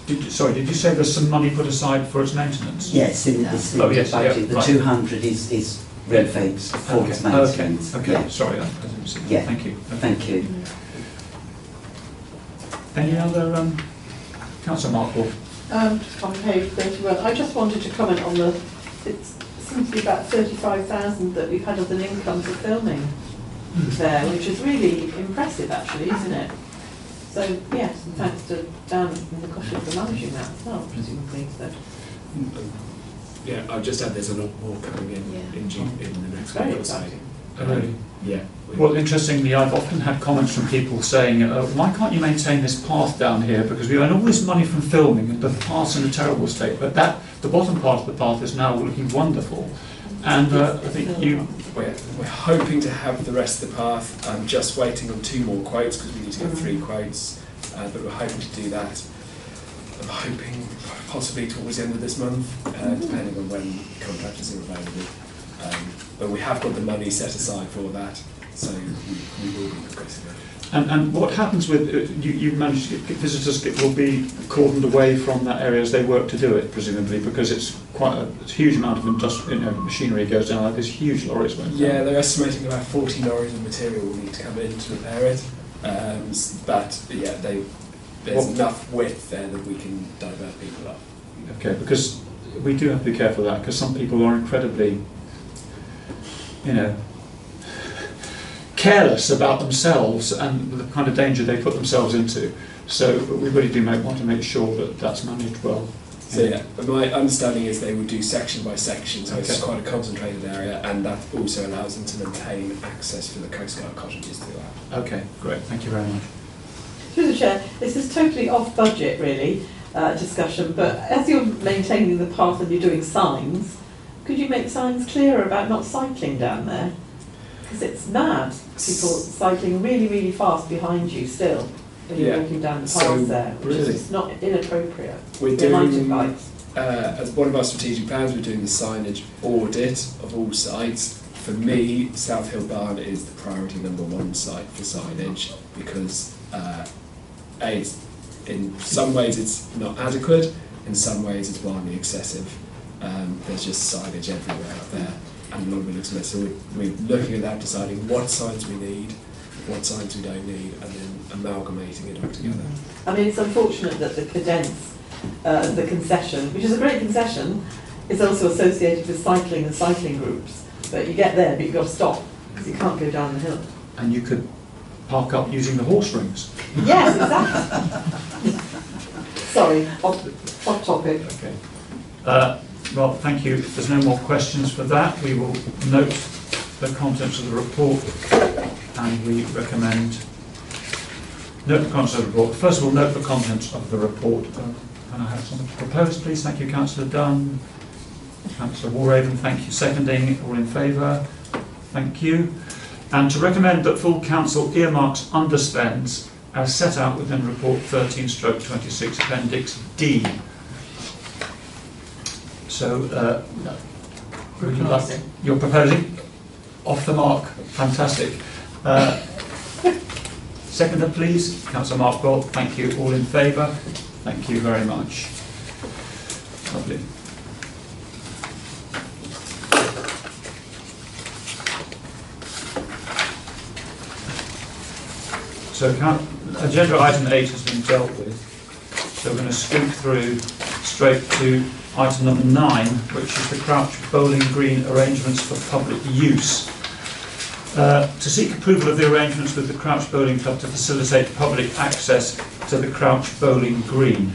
Did you say there's some money put aside for its maintenance? Yes, in this Oh, yes, budget, yeah, the right. 200 is ring-fenced for its maintenance. Okay, Yeah. sorry, I didn't see that. Yeah. Thank you. Thank you. Any other, Councillor Markle? Just on page 31, I just wanted to comment on it seems to be about 35,000 that we've had as an income for filming there, which is really impressive actually, isn't it? So yes, and thanks to Dan and the Cushion for managing that as well, presumably. So. Yeah, I'll just add there's a lot more coming in in the next Very week or so. exciting. Really? Yeah. Well, interestingly, I've often had comments from people saying, why can't you maintain this path down here? Because we earn all this money from filming and the path's in a terrible state. But the bottom part of the path is now looking wonderful. And I think We're hoping to have the rest of the path. I'm just waiting on 2 more quotes because we need to get 3 quotes. But we're hoping to do that. I'm hoping possibly towards the end of this month, depending on when contractors are available. But we have got the money set aside for that, so we will be progressing it. And what happens with, you managed to get visitors will be cordoned away from that area as they work to do it, presumably, because it's quite a huge amount of machinery goes down, like there's huge lorries going down. Yeah, they're estimating about 40 lorries of material will need to come in to repair it. But yeah, there's enough width there that we can divert people up. Okay, because we do have to be careful of that, because some people are incredibly, careless about themselves and the kind of danger they put themselves into. So we really do want to make sure that that's managed well. So yeah, but my understanding is they would do section by section, so it's quite a concentrated area, and that also allows them to maintain access for the Coast Guard cottages throughout. Okay, great, thank you very much. Through the chair, this is totally off budget really, discussion, but as you're maintaining the path and you're doing signs, could you make signs clearer about not cycling down there? Because it's mad, people cycling really, really fast behind you still when you're walking down the path there, which is just not inappropriate. We're doing, as one of our strategic plans, we're doing the signage audit of all sites. For me, South Hill Barn is the priority #1 site for signage because in some ways it's not adequate, in some ways it's wildly excessive. There's just signage everywhere out there, and a lot of it looks messy. So we're looking at that, deciding what signs we need, what signs we don't need, and then amalgamating it all together. I mean, it's unfortunate that the cadence, the concession, which is a great concession, is also associated with cycling and cycling groups. But you get there, but you've got to stop, because you can't go down the hill. And you could park up using the horse rings. Yes, exactly. Sorry, off topic. Okay. Well, thank you. If there's no more questions for that, we will note the contents of the report and we recommend note the contents of the report. First of all, note the contents of the report. Can I have something to propose, please? Thank you, Councillor Dunn. Councillor Walraven, thank you. Seconding, all in favour? Thank you. And to recommend that full council earmarks underspends as set out within report 13/26 Appendix D. So, you're proposing? Off the mark. Fantastic. Seconder, please. Councillor Mark Bolt, thank you. All in favour? Thank you very much. Lovely. So agenda item 8 has been dealt with. So we're going to scoot through straight to item number 9, which is the Crouch Bowling Green arrangements for public use. To seek approval of the arrangements with the Crouch Bowling Club to facilitate public access to the Crouch Bowling Green.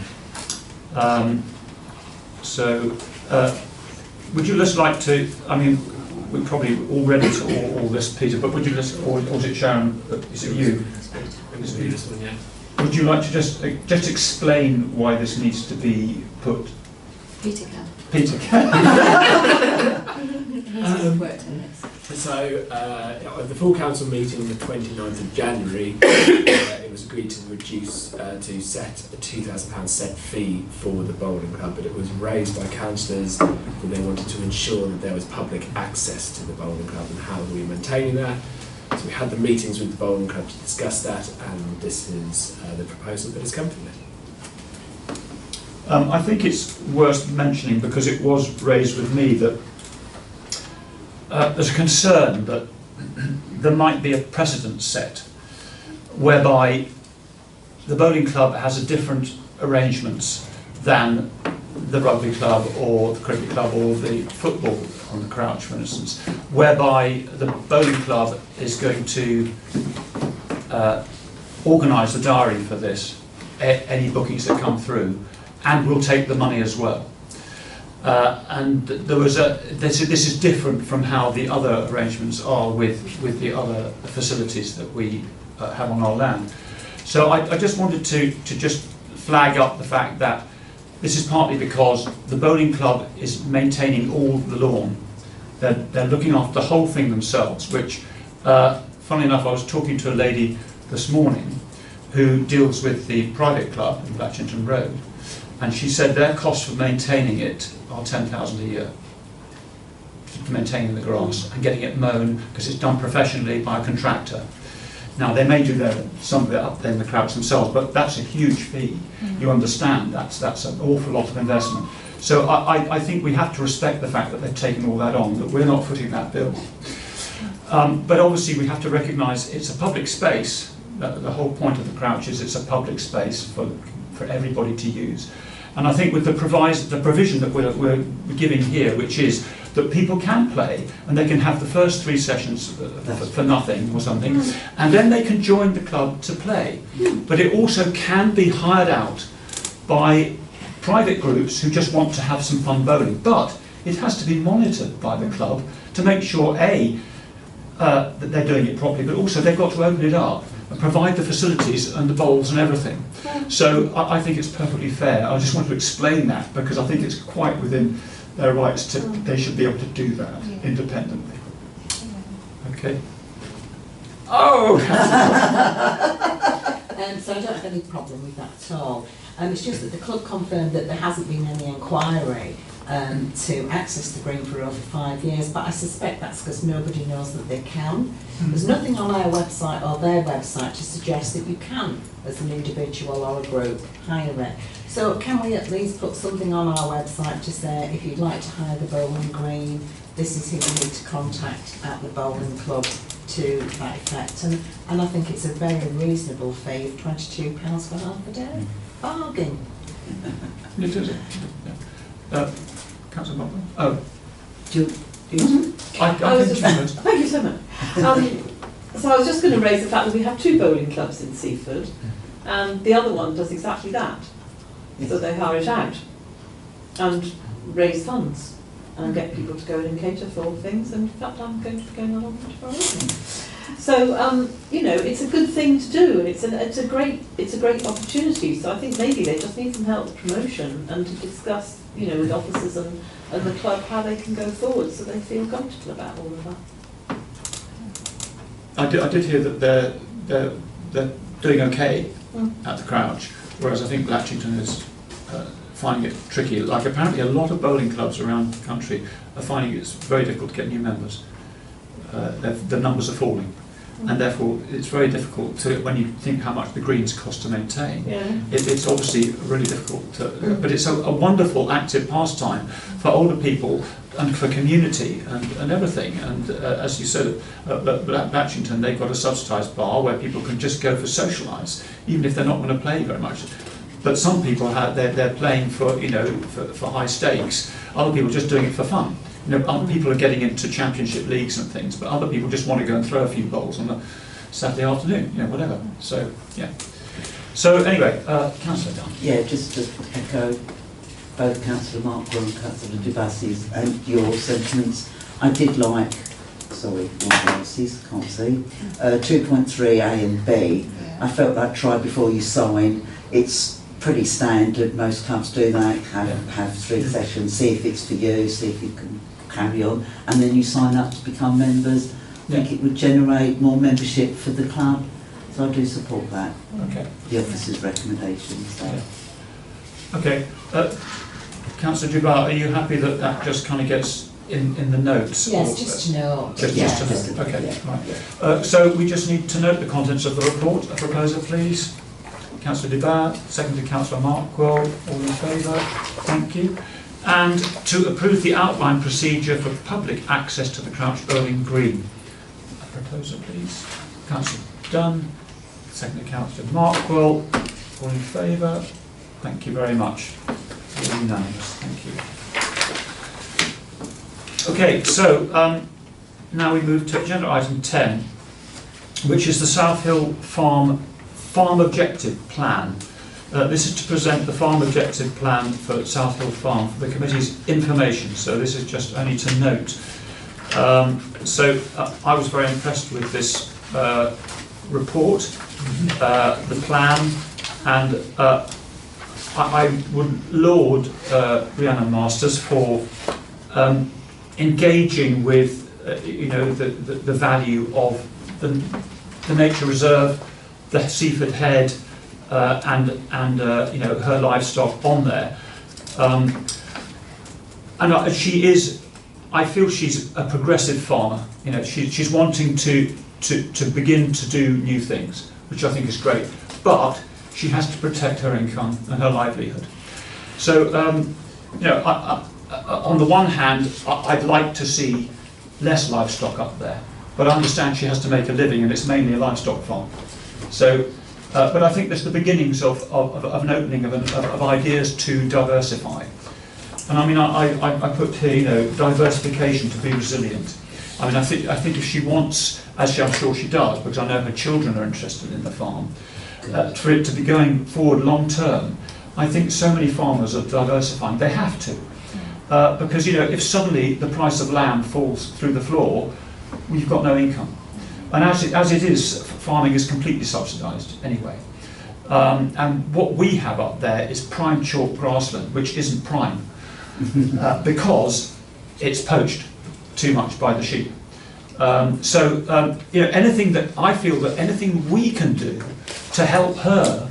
Would you just like to, I mean, we're probably all ready to all this, Peter, but would you just, or is it Sharon, is it you? This one, yeah. Would you like to just explain why this needs to be put? Peter can. Peter can. So, at the full council meeting on the 29th of January, it was agreed to reduce, to set a £2,000 set fee for the bowling club, but it was raised by councillors that they wanted to ensure that there was public access to the bowling club and how we were maintaining that. So we had the meetings with the bowling club to discuss that, and this is the proposal that has come from it. I think it's worth mentioning, because it was raised with me, that there's a concern that there might be a precedent set whereby the bowling club has a different arrangements than the rugby club or the cricket club or the football on the Crouch, for instance, whereby the bowling club is going to organise the diary for this, any bookings that come through, and will take the money as well. And there was this is different from how the other arrangements are with the other facilities that we have on our land. So I just wanted to just flag up the fact that this is partly because the bowling club is maintaining all the lawn. They're looking after the whole thing themselves, which, funnily enough, I was talking to a lady this morning who deals with the private club in Blatchington Road, and she said their costs for maintaining it are £10,000 a year, for maintaining the grass and getting it mown, because it's done professionally by a contractor. Now, they may do some of it up there in the Crouch themselves, but that's a huge fee. You understand that's an awful lot of investment. So I think we have to respect the fact that they've taken all that on, that we're not footing that bill. But obviously we have to recognise it's a public space. The whole point of the Crouch is it's a public space for everybody to use. And I think with the provision that we're giving here, which is that people can play and they can have the first 3 sessions for nothing or something, and then they can join the club to play. But it also can be hired out by private groups who just want to have some fun bowling. But it has to be monitored by the club to make sure, A, that they're doing it properly, but also they've got to open it up and provide the facilities and the bowls and everything. So I think it's perfectly fair. I just want to explain that, because I think it's quite within their rights to, they should be able to do that independently. Okay. Oh! So I don't have any problem with that at all. It's just that the club confirmed that there hasn't been any inquiry to access the green for over 5 years, but I suspect that's because nobody knows that they can. There's nothing on our website or their website to suggest that you can, as an individual or a group, hire it. So can we at least put something on our website to say, if you'd like to hire the bowling green, this is who you need to contact at the bowling club to that effect. And I think it's a very reasonable fee of £22 for half a day. Bargain. It is. Councillor Butler? Oh. Thank you so much. So I was just going to raise the fact that we have 2 bowling clubs in Seaford, and the other one does exactly that. So they hire it out and raise funds and get people to go in and cater for things. And in fact, I'm going to be going along tomorrow evening. So you know, it's a good thing to do, and it's a great opportunity. So I think maybe they just need some help with promotion and to discuss, you know, with officers and the club how they can go forward so they feel comfortable about all of that. I did hear that they're doing okay at the Crouch, whereas I think Blatchington is finding it tricky. Like, apparently a lot of bowling clubs around the country are finding it's very difficult to get new members. The numbers are falling, and therefore it's very difficult to, when you think how much the greens cost to maintain, it's obviously really difficult to, but it's a wonderful active pastime for older people and for community and everything. And as you said, at Blatchington, they've got a subsidised bar where people can just go for socialise, even if they're not going to play very much. But some people they're playing for, you know, for high stakes. Other people are just doing it for fun. You know, other people are getting into championship leagues and things, but other people just want to go and throw a few bowls on a Saturday afternoon, you know, whatever. So, yeah. So, anyway, Councillor Dunn. Yeah, just to echo both Councillor Markwell and Councillor Dubassi's and your sentiments. I did like, sorry, can't see, 2.3 A and B. I felt that try before you sign. It's pretty standard, most clubs do that, have 3 sessions, see if it's for you, see if you can carry on, and then you sign up to become members. I think it would generate more membership for the club, so I do support that. Okay. The officer's recommendations. So. Okay. Councillor Dubar, are you happy that that just kind of gets in the notes? Yes, just to know. Just to know. Okay, right. So we just need to note the contents of the report. A proposer, please. Councillor DeBar, seconded Councillor Markwell. All in favour? Thank you. And to approve the outline procedure for public access to the Crouch Bowling Green. A proposal, please. Councillor Dunn, seconded Councillor Markwell. All in favour? Thank you very much. All unanimous. Thank you. Okay, so now we move to agenda item 10, which is the South Hill Farm Objective Plan. This is to present the farm objective plan for South Hill Farm for the committee's information, so this is just only to note. I was very impressed with this report, the plan, and I would laud Rhiannon Masters for engaging with the value of the nature reserve, the Seaford Head, and her livestock on there. She is, I feel she's a progressive farmer. She's wanting to begin to do new things, which I think is great. But she has to protect her income and her livelihood. So, on the one hand, I'd like to see less livestock up there, but I understand she has to make a living, and it's mainly a livestock farm. So, but I think there's the beginnings of an opening of ideas to diversify. And I mean, I put here, diversification to be resilient. I mean, I think if she wants, as I'm sure she does, because I know her children are interested in the farm, for it to be going forward long term, I think so many farmers are diversifying. They have to. Because if suddenly the price of land falls through the floor, we've got no income. And as it is, farming is completely subsidised anyway. And what we have up there is prime chalk grassland, which isn't prime, because it's poached too much by the sheep. Anything that I feel that anything we can do to help her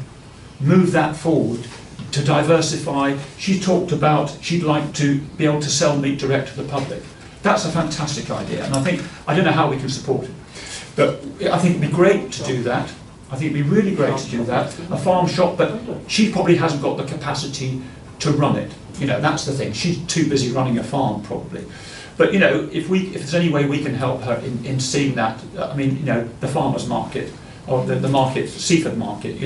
move that forward, to diversify. She talked about she'd like to be able to sell meat direct to the public. That's a fantastic idea, and I don't know how we can support it, but I think it'd be great to do that. I think it'd be really great to do that. A farm shop, but she probably hasn't got the capacity to run it. That's the thing. She's too busy running a farm, probably. But if there's any way we can help her in seeing that, the farmers' market or the market, Seaford market,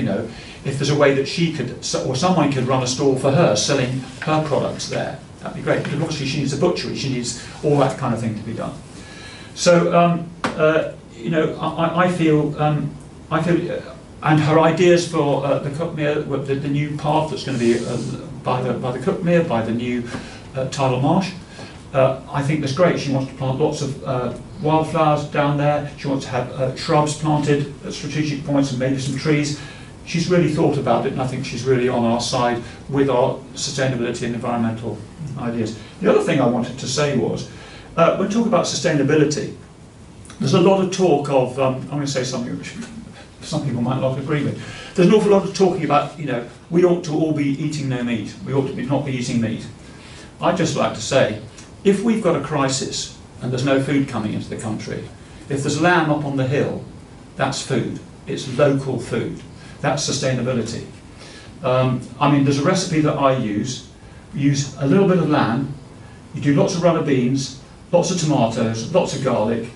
if there's a way that she could, or someone could run a stall for her, selling her products there, that'd be great. Because obviously she needs a butchery, she needs all that kind of thing to be done. So, I feel, and her ideas for the Cuckmere, the new path that's going to be by the Cuckmere, by the new tidal marsh, I think that's great. She wants to plant lots of wildflowers down there. She wants to have shrubs planted at strategic points and maybe some trees. She's really thought about it, and I think she's really on our side with our sustainability and environmental ideas. The other thing I wanted to say was, when we talk about sustainability, there's a lot of talk of, I'm going to say something which some people might not agree with. There's an awful lot of talking about, we ought to all be eating no meat. We ought to not be eating meat. I'd just like to say, if we've got a crisis and there's no food coming into the country, if there's lamb up on the hill, that's food. It's local food. That's sustainability. There's a recipe that I use. You use a little bit of lamb, you do lots of runner beans, lots of tomatoes, lots of garlic,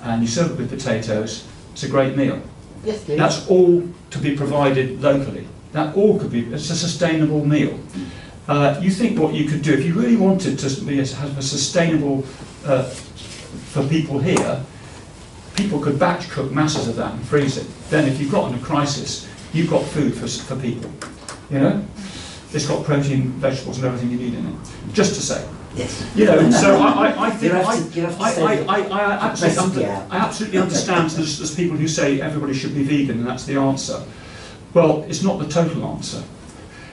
and you serve it with potatoes. It's a great meal. Yes, please. That's all to be provided locally. That all could be, it's a sustainable meal. You think what you could do, if you really wanted to have a sustainable, for people here, people could batch cook masses of that and freeze it. Then if you've got in a crisis, you've got food for people. It's got protein, vegetables and everything you need in it. Just to say. Yes. So I think I absolutely understand there's people who say everybody should be vegan and that's the answer. Well, it's not the total answer.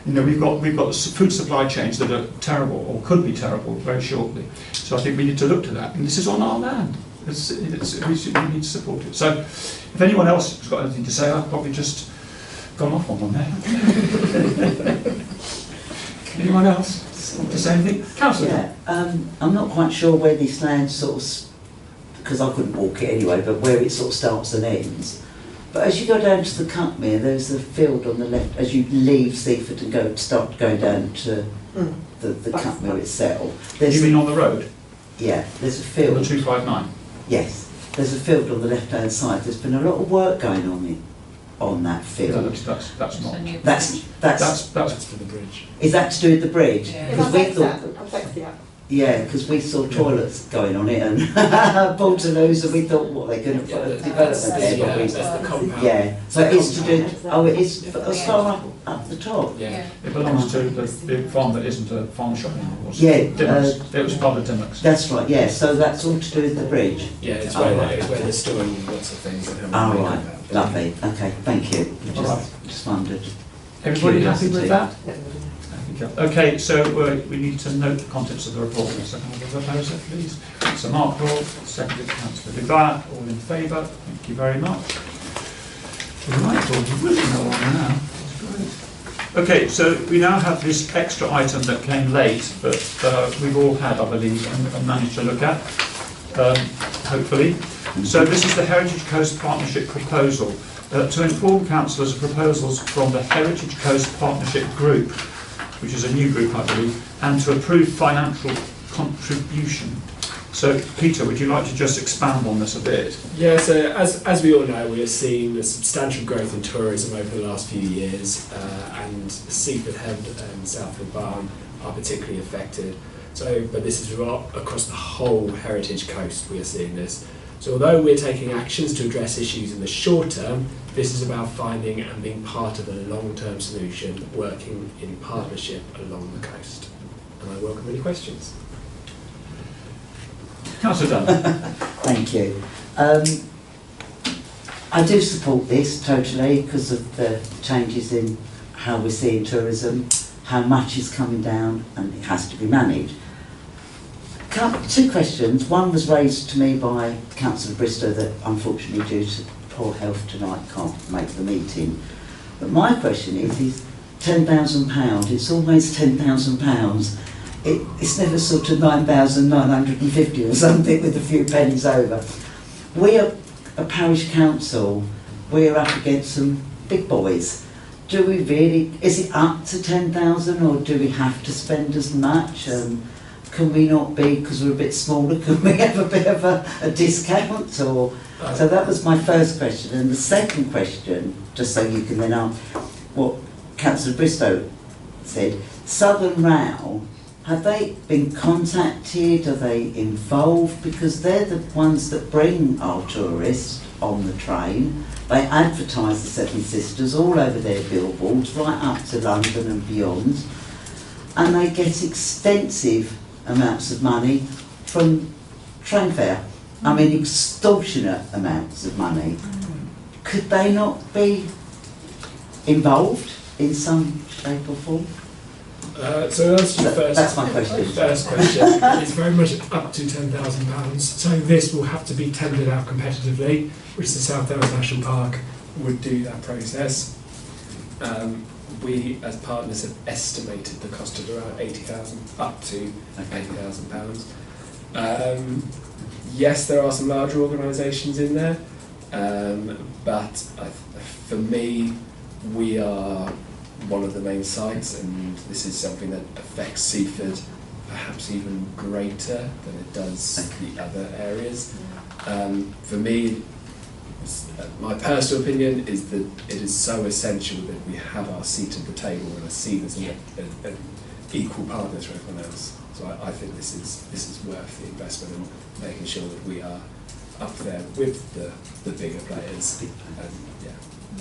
We've got food supply chains that are terrible or could be terrible very shortly. So I think we need to look to that. And this is on our land. We need to support it. So if anyone else has got anything to say, I've probably just gone off on one there. Anyone else want to say anything? Councillor? Yeah, I'm not quite sure where this land because I couldn't walk it anyway, but where it sort of starts and ends. But as you go down to the Cutmere, there's a field on the left, as you leave Seaford and start going down to the Cutmere itself. You mean on the road? Yeah, there's a field. On the 259? Yes, there's a field on the left-hand side. There's been a lot of work going on that field. No, that's not. That's for the bridge. Is that to do with the bridge? Because we thought, Yeah. yeah, because we saw toilets going on it and Portaloos, and we thought, what, they're going to put a development there? But we, that's the compound. yeah, so it is to do. Oh, it is as far up the top. Yeah. It belongs to the big farm that isn't a farm shop anymore. Yeah, it was part of Dimmock's. That's right. Yeah, so that's all to do with the bridge. Yeah, it's Oh, where, right. it's where they're storing lots of things and Oh, having right, lovely. Okay, thank you. Just wondered. Everybody happy with Curiosity. that? Okay, so we need to note the contents of the report. Second of the proposer, please. So Mark Hall, seconded Councillor Duvat, all in favour. Thank you very much. Right, well, we're moving along now. That's great. Okay, so we now have this extra item that came late, but we've all had, I believe, and managed to look at, hopefully. So this is the Heritage Coast Partnership proposal. To inform councillors of proposals from the Heritage Coast Partnership Group, which is a new group, I believe, and to approve financial contribution. So, Peter, would you like to just expand on this a bit? Yeah, so as we all know, we have seen a substantial growth in tourism over the last few years, and Seaford Head and Seaford Barn are particularly affected. So, but this is across the whole heritage coast we are seeing this. So although we're taking actions to address issues in the short term, this is about finding and being part of a long-term solution, working in partnership along the coast. And I welcome any questions. Councillor Dunn. Thank you. I do support this totally because of the changes in how we're seeing tourism, how much is coming down, and it has to be managed. Two questions. One was raised to me by Councillor Bristow that unfortunately due to poor health tonight can't make the meeting. But my question is £10,000, it's almost £10,000. It's never sort of 9,950 or something with a few pennies over. We are a parish council, we're up against some big boys. Do we really, is it up to 10,000 or do we have to spend as much? Can we not be, because we're a bit smaller, can we have a bit of a discount? Or so that was my first question. And the second question, just so you can then answer what Councillor Bristow said, Southern Rail, have they been contacted? Are they involved? Because they're the ones that bring our tourists on the train. They advertise the Seven Sisters all over their billboards, right up to London and beyond. And they get extensive amounts of money from train fare. I mean, extortionate amounts of money. Could they not be involved in some shape or form? So that's my question. First question. It's very much up to £10,000. So this will have to be tendered out competitively, which the South Wales National Park would do that process. We, as partners, have estimated the cost of around 80,000, up to £80,000. Yes, there are some larger organisations in there, but for me, we are one of the main sites, and this is something that affects Seaford perhaps even greater than it does the other areas. For me, my personal opinion is that it is so essential that we have our seat at the table and are seen as an equal partner to everyone else. So I think this is worth the investment and making sure that we are up there with the bigger players.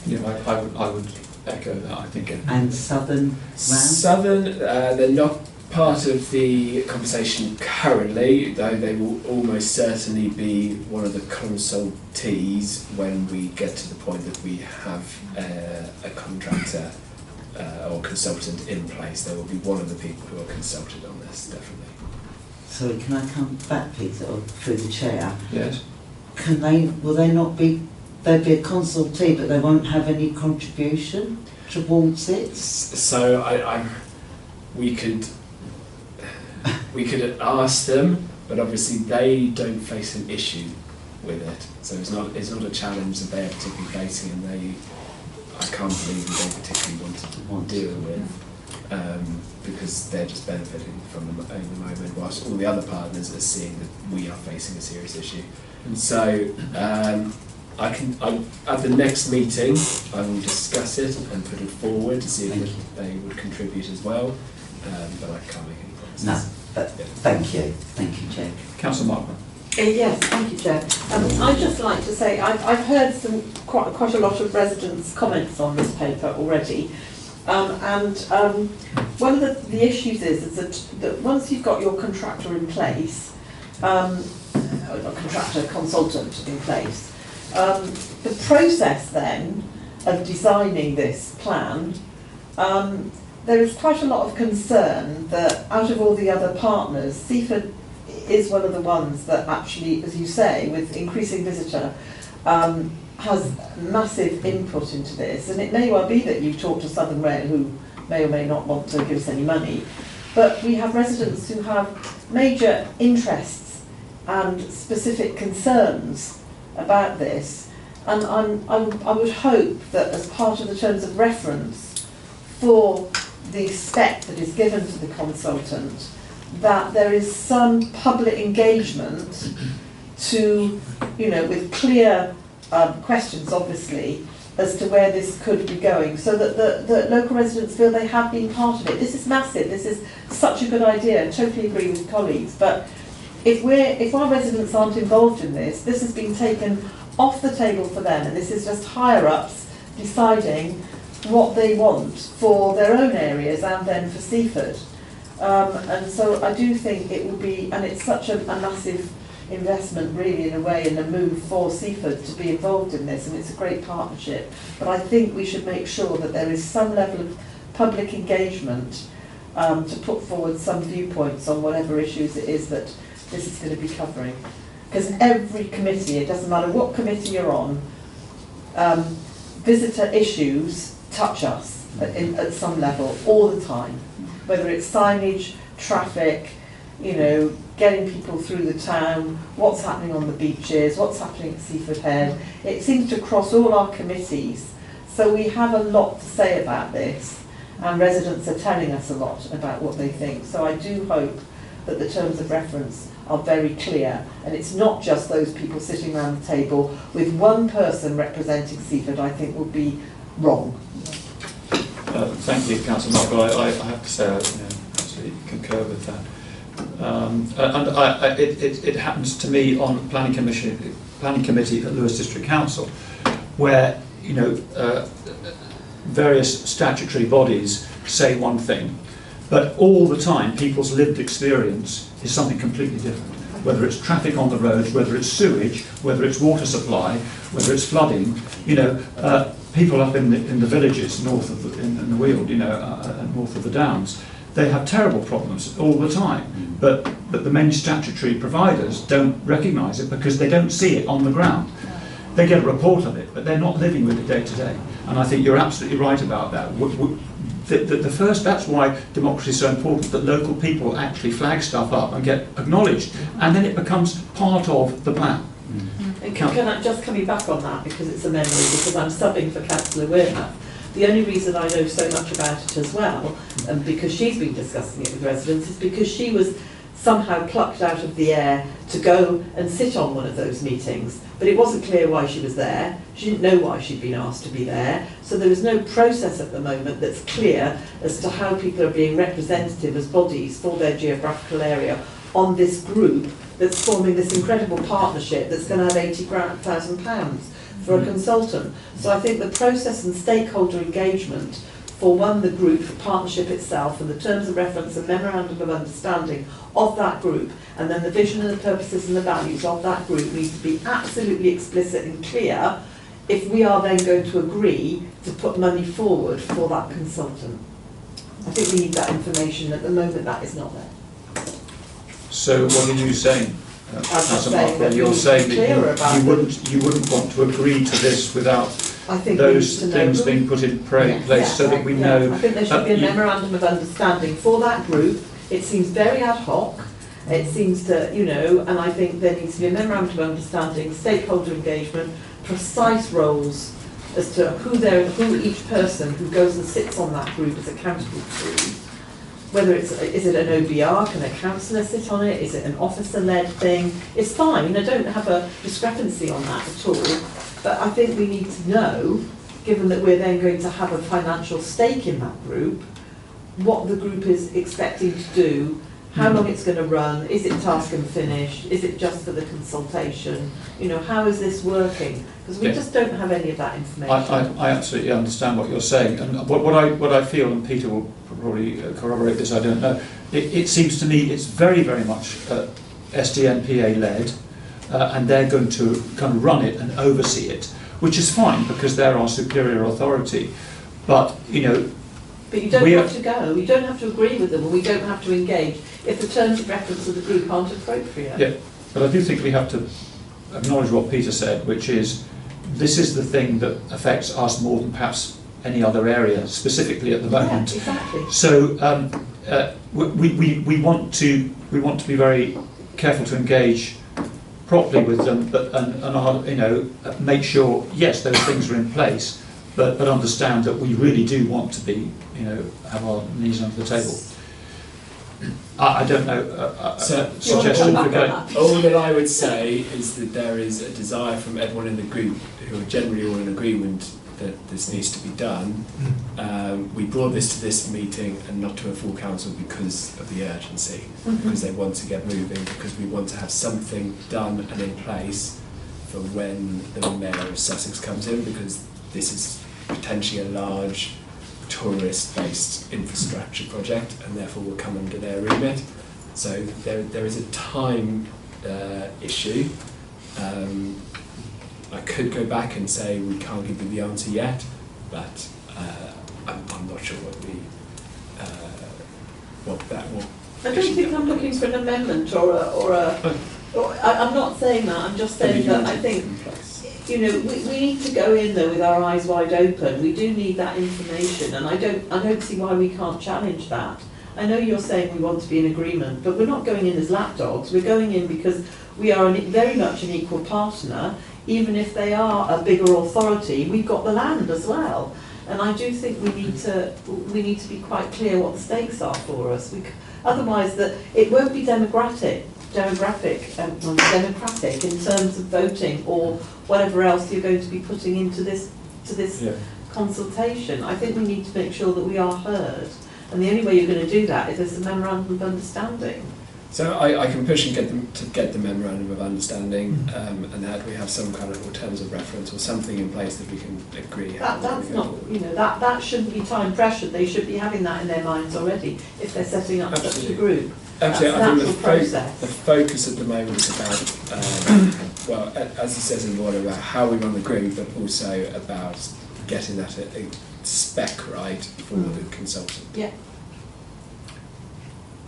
I would echo that. I think. And Southern Rail? Southern, they're not part of the conversation currently, though they will almost certainly be one of the consultees when we get to the point that we have a contractor or consultant in place. They will be one of the people who are consulted on this, definitely. Sorry, can I come back, Peter, or through the chair? Yes. Will they not be, they'll be a consultee, but they won't have any contribution towards it? So we could ask them, but obviously they don't face an issue with it. So it's not a challenge that they're particularly facing, and I can't believe that they particularly want to deal with, because they're just benefiting from them in the moment, whilst all the other partners are seeing that we are facing a serious issue. And so at the next meeting, I will discuss it and put it forward to see if they would contribute as well, but I can't make any promises. No, but thank you, Chair. Councillor Markman. Yes, thank you, Chair. I'd just like to say I've heard quite a lot of residents' comments on this paper already, and one of the issues is that once you've got your contractor in place, consultant in place, the process then of designing this plan, there is quite a lot of concern that out of all the other partners, Seaford is one of the ones that actually, as you say, with increasing visitor, has massive input into this. And it may well be that you talk to Southern Rail, who may or may not want to give us any money, but we have residents who have major interests and specific concerns about this. And I would hope that as part of the terms of reference for the spec that is given to the consultant, that there is some public engagement to, with clear questions, obviously, as to where this could be going, so that the local residents feel they have been part of it. This is massive. This is such a good idea. I totally agree with colleagues. But if our residents aren't involved in this has been taken off the table for them, and this is just higher ups deciding what they want for their own areas and then for Seaford. And so I do think it will be, and it's such a massive investment really in a way, in a move for Seaford to be involved in this, and it's a great partnership. But I think we should make sure that there is some level of public engagement to put forward some viewpoints on whatever issues it is that this is going to be covering. Because every committee, it doesn't matter what committee you're on, visitor issues touch us at some level all the time. Whether it's signage, traffic, getting people through the town, what's happening on the beaches, what's happening at Seaford Head. It seems to cross all our committees. So we have a lot to say about this, and residents are telling us a lot about what they think. So I do hope that the terms of reference are very clear, and it's not just those people sitting around the table with one person representing Seaford. I think would be wrong. Thank you, Councillor Markle. I have to say I absolutely concur with that. And it happens to me on the planning committee at Lewes District Council, where various statutory bodies say one thing, but all the time people's lived experience is something completely different. Whether it's traffic on the roads, whether it's sewage, whether it's water supply, whether it's flooding, people up in the villages north of in the Weald, north of the Downs, they have terrible problems all the time. But the main statutory providers don't recognise it because they don't see it on the ground. They get a report of it, but they're not living with it day to day. And I think you're absolutely right about that. That's why democracy is so important, that local people actually flag stuff up and get acknowledged, and then it becomes part of the plan. And can I just coming back on that, because it's a memory, because I'm subbing for Councillor Weirhaft. The only reason I know so much about it as well, and because she's been discussing it with residents, is because she was somehow plucked out of the air to go and sit on one of those meetings. But it wasn't clear why she was there. She didn't know why she'd been asked to be there. So there is no process at the moment that's clear as to how people are being representative as bodies for their geographical area on this group that's forming this incredible partnership that's going to have £80,000 for a consultant. So I think the process and stakeholder engagement for the group, the partnership itself, and the terms of reference and memorandum of understanding of that group, and then the vision and the purposes and the values of that group need to be absolutely explicit and clear if we are then going to agree to put money forward for that consultant. I think we need that information. At the moment, that is not there. So what are you saying? You're saying that you wouldn't want to agree to this without those things being put in place, so that we know. I think there should be a memorandum of understanding for that group. It seems very ad hoc, It seems to, you know, and I think there needs to be a memorandum of understanding, stakeholder engagement, precise roles as to who each person who goes and sits on that group is accountable to. Whether is it an OBR, can a councillor sit on it, is it an officer-led thing? It's fine, I don't have a discrepancy on that at all, but I think we need to know, given that we're then going to have a financial stake in that group, what the group is expecting to do, how long it's going to run, is it task and finish, is it just for the consultation, you know, how is this working? Because we just don't have any of that information. I absolutely understand what you're saying, and what I feel, and Peter will probably corroborate this, I don't know, it seems to me it's very, very much SDNPA led, and they're going to kind of run it and oversee it, which is fine because they're our superior authority, but, you know, but you don't have to go, you don't have to agree with them, and we don't have to engage if the terms of reference of the group aren't appropriate. Yeah, but I do think we have to acknowledge what Peter said, which is this is the thing that affects us more than perhaps any other area, specifically at the moment. Yeah, exactly. So we want to be very careful to engage properly with them, but and you know, make sure yes those things are in place, but understand that we really do want to be, you know, have our knees under the table. I don't know, suggestion for going. All that I would say is that there is a desire from everyone in the group, who are generally all in agreement, that this needs to be done. We brought this to this meeting and not to a full council because of the urgency, because they want to get moving, because we want to have something done and in place for when the Mayor of Sussex comes in, because this is potentially a large tourist-based infrastructure project and therefore will come under their remit. So there is a time issue. I could go back and say we can't give you the answer yet, but I'm not sure what that will. I don't think I'm looking for an amendment I'm not saying that. I'm just saying that I think, you know, we need to go in there with our eyes wide open. We do need that information, and I don't see why we can't challenge that. I know you're saying we want to be in agreement, but we're not going in as lapdogs. We're going in because we are very much an equal partner. Even if they are a bigger authority, we've got the land as well. And I do think we need to be quite clear what the stakes are for us. Otherwise, it won't be democratic in terms of voting or whatever else you're going to be putting into this consultation. I think we need to make sure that we are heard, and the only way you're going to do that is there's a memorandum of understanding. So I can push and get them to get the memorandum of understanding, and that we have some kind of terms of reference or something in place that we can agree. That's not, you know, that shouldn't be time pressured. They should be having that in their minds already if they're setting up such a group. Absolutely, I think the focus at the moment is about, well, as it says in the order, about how we run the group, but also about getting that a spec right for the consultant. Yeah.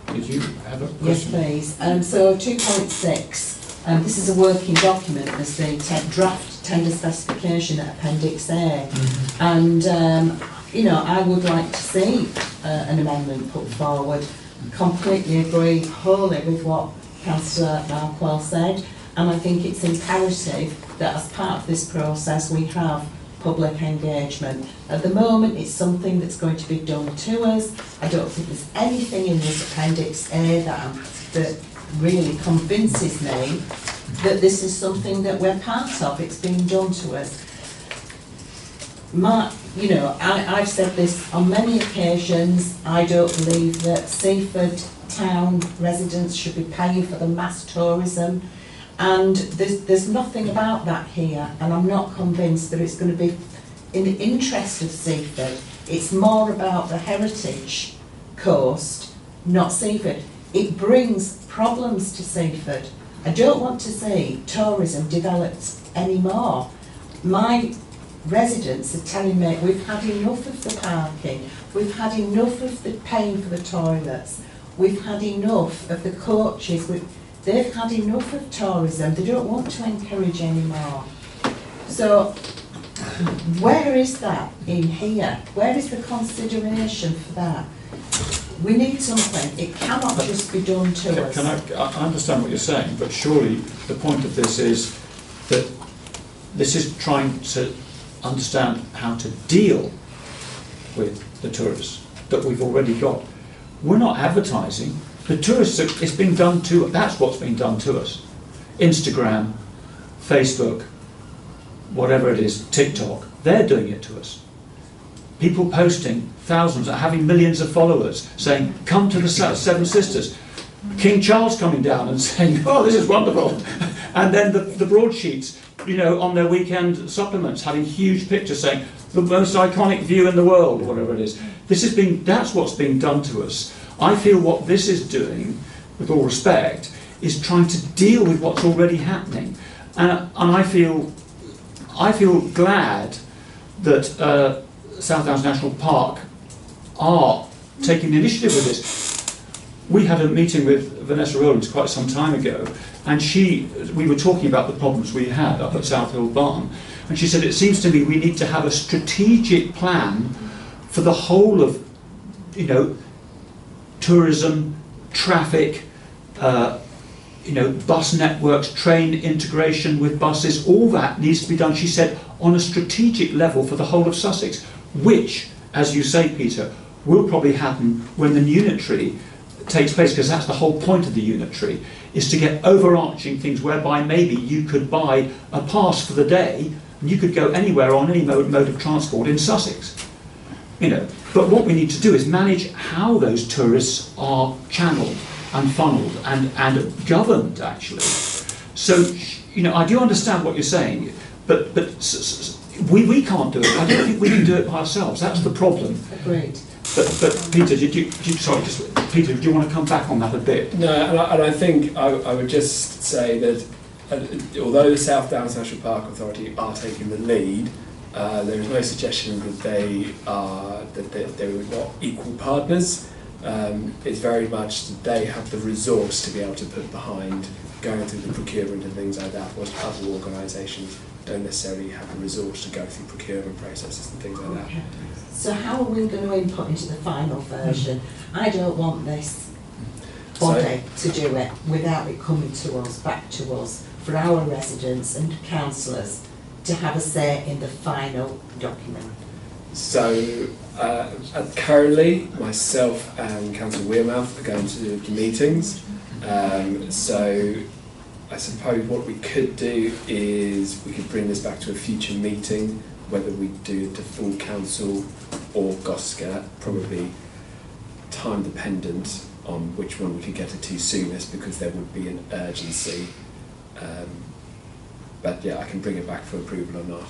Did you have a question? Yes, please. So 2.6, this is a working document as the draft tender specification at Appendix A. And, you know, I would like to see an amendment put forward. Completely agree wholly with what Councillor Markwell said, and I think it's imperative that as part of this process we have public engagement. At the moment it's something that's going to be done to us. I don't think there's anything in this Appendix A that really convinces me that this is something that we're part of. It's being done to us. You know, I've said this on many occasions. I don't believe that Seaford town residents should be paying for the mass tourism, and there's nothing about that here, and I'm not convinced that it's going to be in the interest of Seaford. It's more about the heritage coast, not Seaford. It brings problems to Seaford. I don't want to see tourism developed anymore. My residents are telling me we've had enough of the parking, we've had enough of the paying for the toilets, we've had enough of the coaches, they've had enough of tourism, they don't want to encourage anymore. So where is that in here? Where is the consideration for that? We need something. It cannot just be done to us. I understand what you're saying, but surely the point of this is that this is trying to understand how to deal with the tourists that we've already got. We're not advertising. The tourists, it's been done to, that's what's been done to us. Instagram, Facebook, whatever it is, TikTok, they're doing it to us. People posting, thousands, having millions of followers, saying, come to the Seven Sisters. King Charles coming down and saying, oh, this is wonderful. And then the broadsheets, you know, on their weekend supplements, having huge pictures saying, the most iconic view in the world, or whatever it is. That's what's being done to us. I feel what this is doing, with all respect, is trying to deal with what's already happening. And I feel glad that South Downs National Park are taking the initiative with this. We had a meeting with Vanessa Rowlands quite some time ago, and we were talking about the problems we had up at South Hill Barn, and she said, it seems to me we need to have a strategic plan for the whole of, you know, tourism, traffic, you know, bus networks, train integration with buses, all that needs to be done, she said, on a strategic level for the whole of Sussex, which, as you say, Peter, will probably happen when the unitary takes place, because that's the whole point of the unitary, is to get overarching things whereby maybe you could buy a pass for the day and you could go anywhere on any mode of transport in Sussex. You know, but what we need to do is manage how those tourists are channelled and funneled and governed, actually. So, you know, I do understand what you're saying, but we can't do it. I don't think we can do it by ourselves. That's the problem. Agreed. But Peter, Peter, do you want to come back on that a bit? No, and I think I would just say that although the South Downs National Park Authority are taking the lead, there is no suggestion that they are not equal partners. It's very much that they have the resource to be able to put behind going through the procurement and things like that, whilst other organisations don't necessarily have the resource to go through procurement processes and things like that. Okay. So how are we going to input into the final version? I don't want this body to do it without it coming to us, back to us, for our residents and councillors to have a say in the final document. So currently, myself and Councillor Wearmouth are going to the meetings. So I suppose what we could do is we could bring this back to a future meeting, whether we do it to full council or GOSCA, probably time dependent on which one we could get it to soonest, because there would be an urgency. But yeah, I can bring it back for approval or not.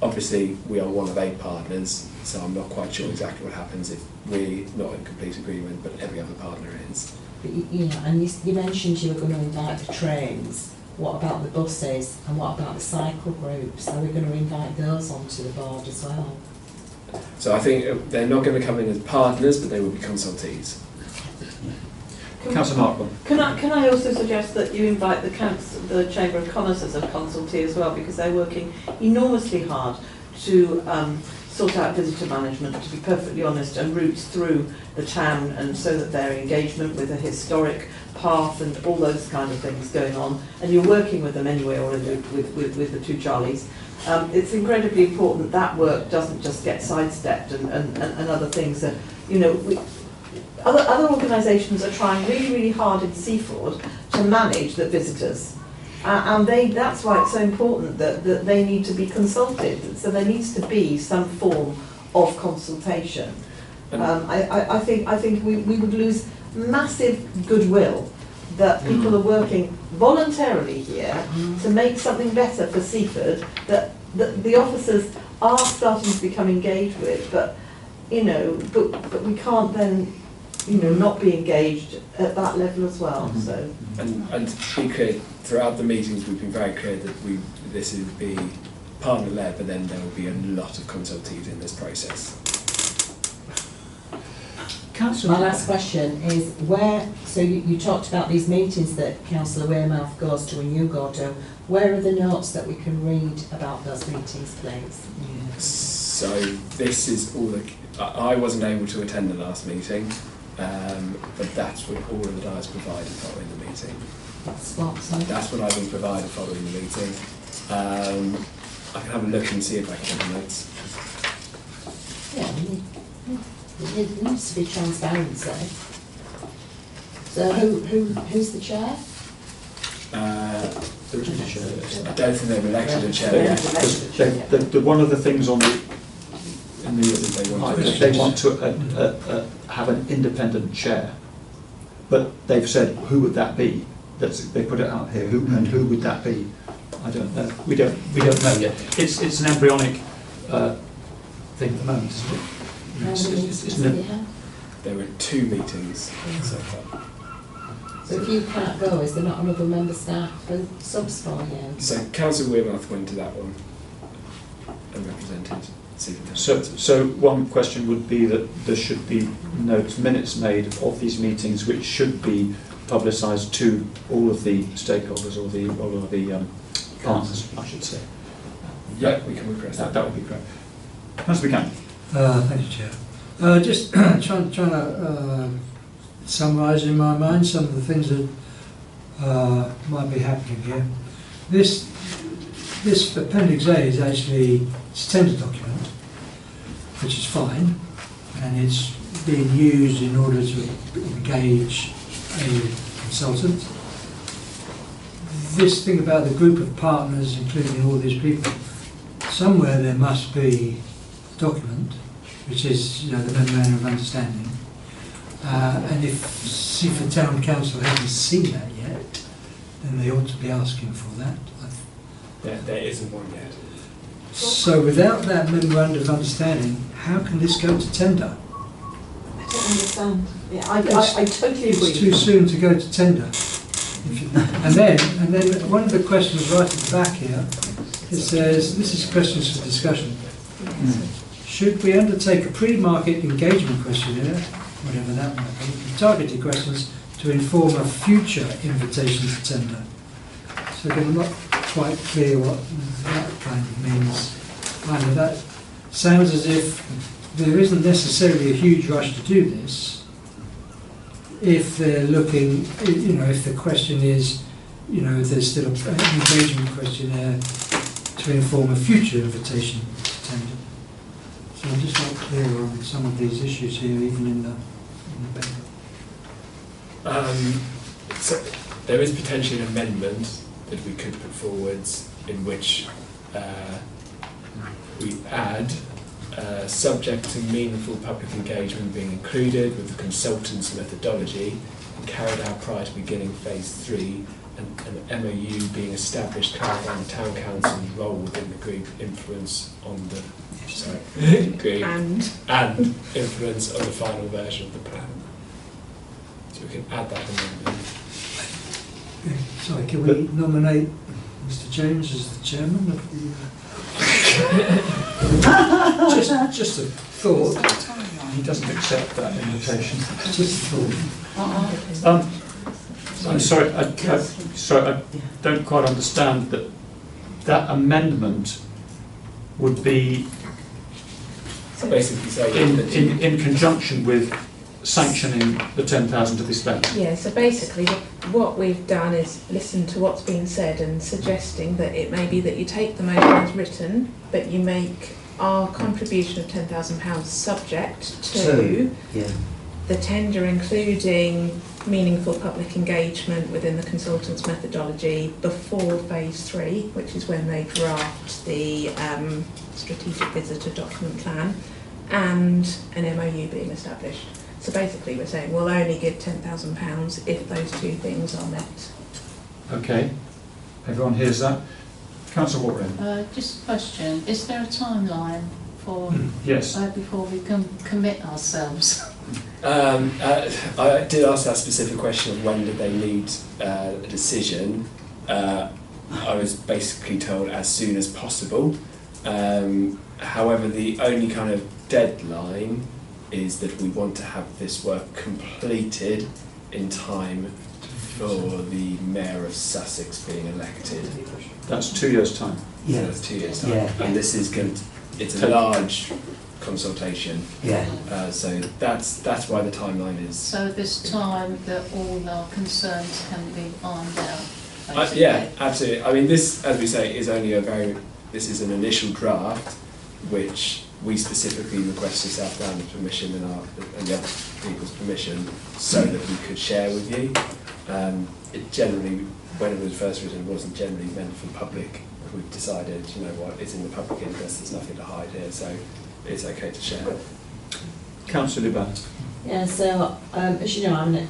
Obviously, we are one of 8 partners, so I'm not quite sure exactly what happens if we're not in complete agreement, but every other partner is. But you know, and you mentioned you were going to invite the trains. What about the buses, and what about the cycle groups? Are we going to invite those onto the board as well? So I think they're not going to come in as partners, but they will be consultees. Councillor Markman. Can I also suggest that you invite the Chamber of Commerce as a consultee as well, because they're working enormously hard to sort out visitor management, to be perfectly honest, and routes through the town, and so that their engagement with a historic path and all those kind of things going on, and you're working with them anyway already with the 2 Charlies. It's incredibly important that work doesn't just get sidestepped and other things that, you know, other organisations are trying really, really hard in Seaford to manage the visitors. And that's why it's so important that they need to be consulted. So there needs to be some form of consultation. I think we would lose massive goodwill that people are working voluntarily here to make something better for Seaford, that the officers are starting to become engaged with, but you know, but we can't then, you know, not be engaged at that level as well. So and to be clear, throughout the meetings we've been very clear that this would be partner led, but then there will be a lot of consultees in this process. My last question is so you talked about these meetings that Councillor Wearmouth goes to and you go to. Where are the notes that we can read about those meetings, please? So this is all I wasn't able to attend the last meeting, But that's what all of the diets provided following the meeting. That's what, sorry? That's what I've been provided following the meeting. I can have a look and see if I can get the notes. Yeah, it needs to be transparency. So who's the chair? There isn't a chair. I don't think they've elected a chair yet. One of the things on they want to have an independent chair, but they've said who would that be? They put it out here. Who would that be? I don't know. We don't know yet. It's an embryonic thing at the moment, isn't it? Isn't it? There were 2 meetings so far. So if you can't go, is there not another member staff for subs for you? So Councillor Wearmouth went to that one and represented Seaford. So one question would be that there should be minutes made of these meetings, which should be publicised to all of the stakeholders or all of the partners, I should say. Yeah, we can request that. That would be great. As we can. Thank you, Chair. Just trying to summarise in my mind some of the things that might be happening here. This Appendix A is actually a tender document, which is fine, and it's being used in order to engage a consultant. This thing about the group of partners, including all these people, somewhere there must be a document, which is the Memorandum of Understanding. And if Seaford Town Council hasn't seen that yet, then they ought to be asking for that. There isn't one yet. So without that Memorandum of Understanding, how can this go to tender? I don't understand. Yeah, I totally agree. It's too soon to go to tender. And then one of the questions right at the back here, it says, this is questions for discussion. Should we undertake a pre-market engagement questionnaire, whatever that might be, with targeted questions to inform a future invitation to tender? So again, I'm not quite clear what that kind of means. That sounds as if there isn't necessarily a huge rush to do this if they're looking, if the question is, there's still an engagement questionnaire to inform a future invitation to tender. So I'm just not clear on some of these issues here, even in the paper. So there is potentially an amendment that we could put forwards in which we add subject to meaningful public engagement being included with the consultant's methodology and carried out prior to beginning phase 3 and an MOU being established clarifying the town council's role within the group influence on the group and influence on the final version of the plan. So we can add that amendment. Sorry, can we nominate Mr. James as the chairman of the... just a thought. He doesn't accept that invitation. Just a thought. I'm sorry, I don't quite understand that amendment would be basically say in conjunction with sanctioning the 10,000 to be spent. Yeah, so basically what we've done is listen to what's been said and suggesting that it may be that you take the motion as written, but you make our contribution of £10,000 subject to the tender, including meaningful public engagement within the consultant's methodology before phase 3, which is when they draft the strategic visitor document plan, and an MOU being established. So basically we're saying we'll only give £10,000 if those 2 things are met. Okay, everyone hears that? Councillor Watling. Just a question, is there a timeline for yes. Before we can commit ourselves? I did ask that specific question of when did they need a decision. I was basically told as soon as possible. However, the only kind of deadline is that we want to have this work completed in time for the Mayor of Sussex being elected. That's 2 years' time. Yeah, that's 2 years' time. Yeah. And this is going to, it's a large consultation. Yeah. So that's why the timeline is. So this time that all our concerns can be ironed out, basically. Yeah, absolutely. I mean, this, as we say, is only this is an initial draft, which we specifically requested South Down's permission and the other people's permission, so that we could share with you. It generally, when it was first written, wasn't generally meant for public. We've decided, you know what, it's in the public interest, there's nothing to hide here, so it's okay to share. Councillor Luban. Yeah, so as you know, I'm an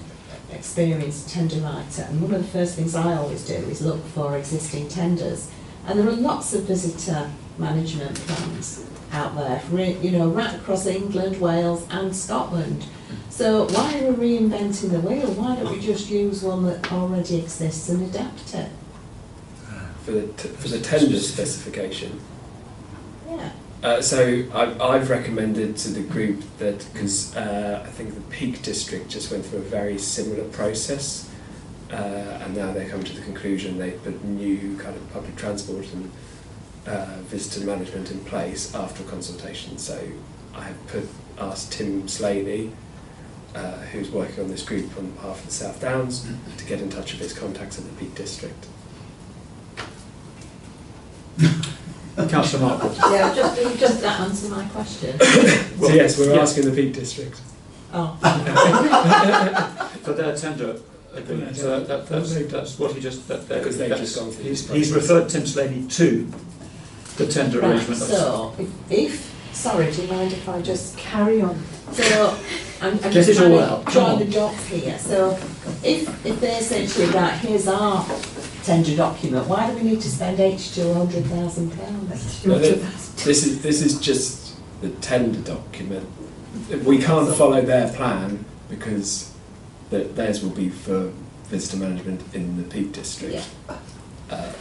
experienced tender writer, and one of the first things I always do is look for existing tenders. And there are lots of visitor management plans out there, you know, right across England, Wales and Scotland. So why are we reinventing the wheel? Why don't we just use one that already exists and adapt it? For the tender specification. Yeah. So I've recommended to the group that, because I think the Peak District just went through a very similar process, and now they're coming to the conclusion they put new kind of public transport and visitor management in place after consultation. So I have asked Tim Slaney, who's working on this group on behalf of the South Downs, to get in touch with his contacts at the Peak District. Councillor Markle. Yeah, just that answer my question. So yes, we're asking the Peak District. Oh. For their tender opinion. So that's what he just... Because they've just gone through this process. He's referred Tim Slaney to the tender Right, arrangement. so, sorry, do you mind if I just carry on? So, I'm Get just it all trying out. to join the dots here. So, if they essentially, right, here's our tender document, why do we need to spend £200,000? No, this is just the tender document. We can't follow their plan because theirs will be for visitor management in the Peak District. Yeah.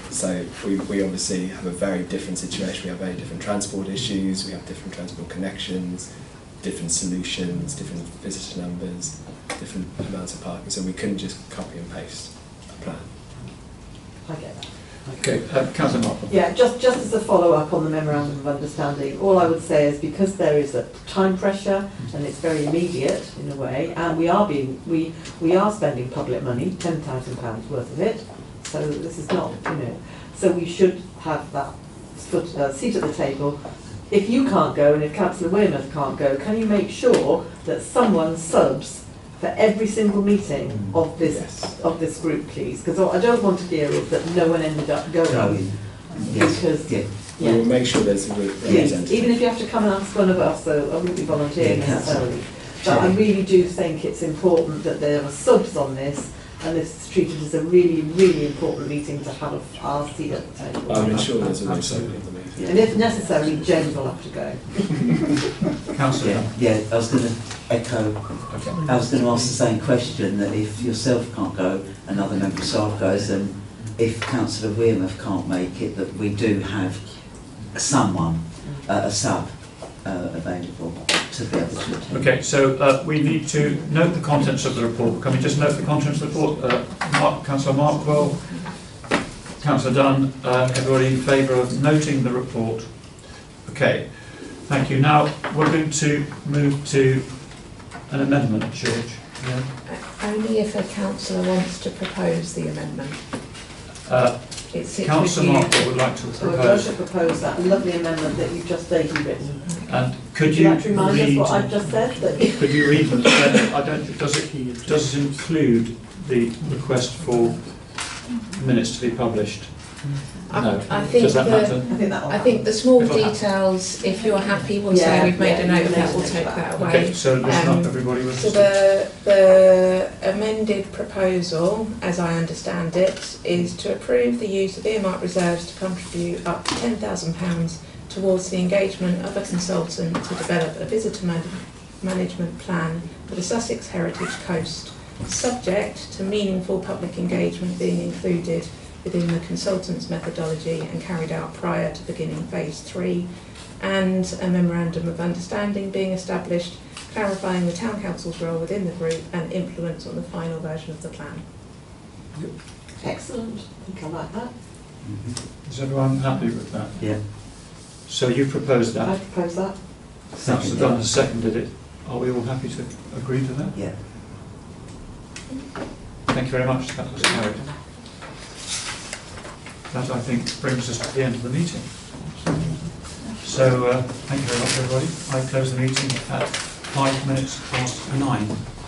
So we obviously have a very different situation. We have very different transport issues, we have different transport connections, different solutions, different visitor numbers, different amounts of parking. So we couldn't just copy and paste a plan. I get that. Okay, Councillor Markle. Yeah, just as a follow-up on the memorandum of understanding, all I would say is because there is a time pressure and it's very immediate in a way, and we are spending public money, £10,000 worth of it, so this is not, you know, so we should have that seat at the table. If you can't go and if Councillor Weymouth can't go, can you make sure that someone subs for every single meeting of this group, please? Because what I don't want to hear is that no one ended up going. Because we will make sure there's a representative. even if you have to come and ask one of us, so I wouldn't be volunteering necessarily. But I really do think it's important that there are subs on this, and this is treated as a really, really important meeting to have our seat at the table. I'll ensure there's always somebody at the meeting. And if necessary, James will have to go. Councillor. Yeah, I was going to echo. Okay. I was going to ask the same question, that if yourself can't go, another member of staff goes, and if Councillor Weymouth can't make it, that we do have someone, a sub, available to be able to attend. Okay, so we need to note the contents of the report. Can we just note the contents of the report? Councillor Markwell, Councillor Dunn, everybody in favour of noting the report? Okay, thank you. Now we're going to move to an amendment, George. Yeah. Only if a councillor wants to propose the amendment. Councillor Markwell would like to So I'd like to propose. propose that lovely amendment that you've just vaguely written. And could Would you like to remind us read? what I've just said? Could you read them? I don't. Does it include the request for minutes to be published? No. I think Does that matter? I think the small If I- details, if you're happy, we'll say we've made a note of that, we'll take that away. Okay, so listen up, everybody. So the amended proposal, as I understand it, is to approve the use of earmark reserves to contribute up to £10,000 towards the engagement of a consultant to develop a visitor management plan for the Sussex Heritage Coast, subject to meaningful public engagement being included within the consultant's methodology and carried out prior to beginning phase 3, and a memorandum of understanding being established clarifying the town council's role within the group and influence on the final version of the plan. Excellent. I think I like that. Is everyone happy with that? Yeah. So you propose I that. propose that. Councillor Dunn has seconded it. Are we all happy to agree to that? Yeah. Thank you very much. That was carried. That, I think, brings us to the end of the meeting. So, thank you very much, everybody. I close the meeting at 9:05.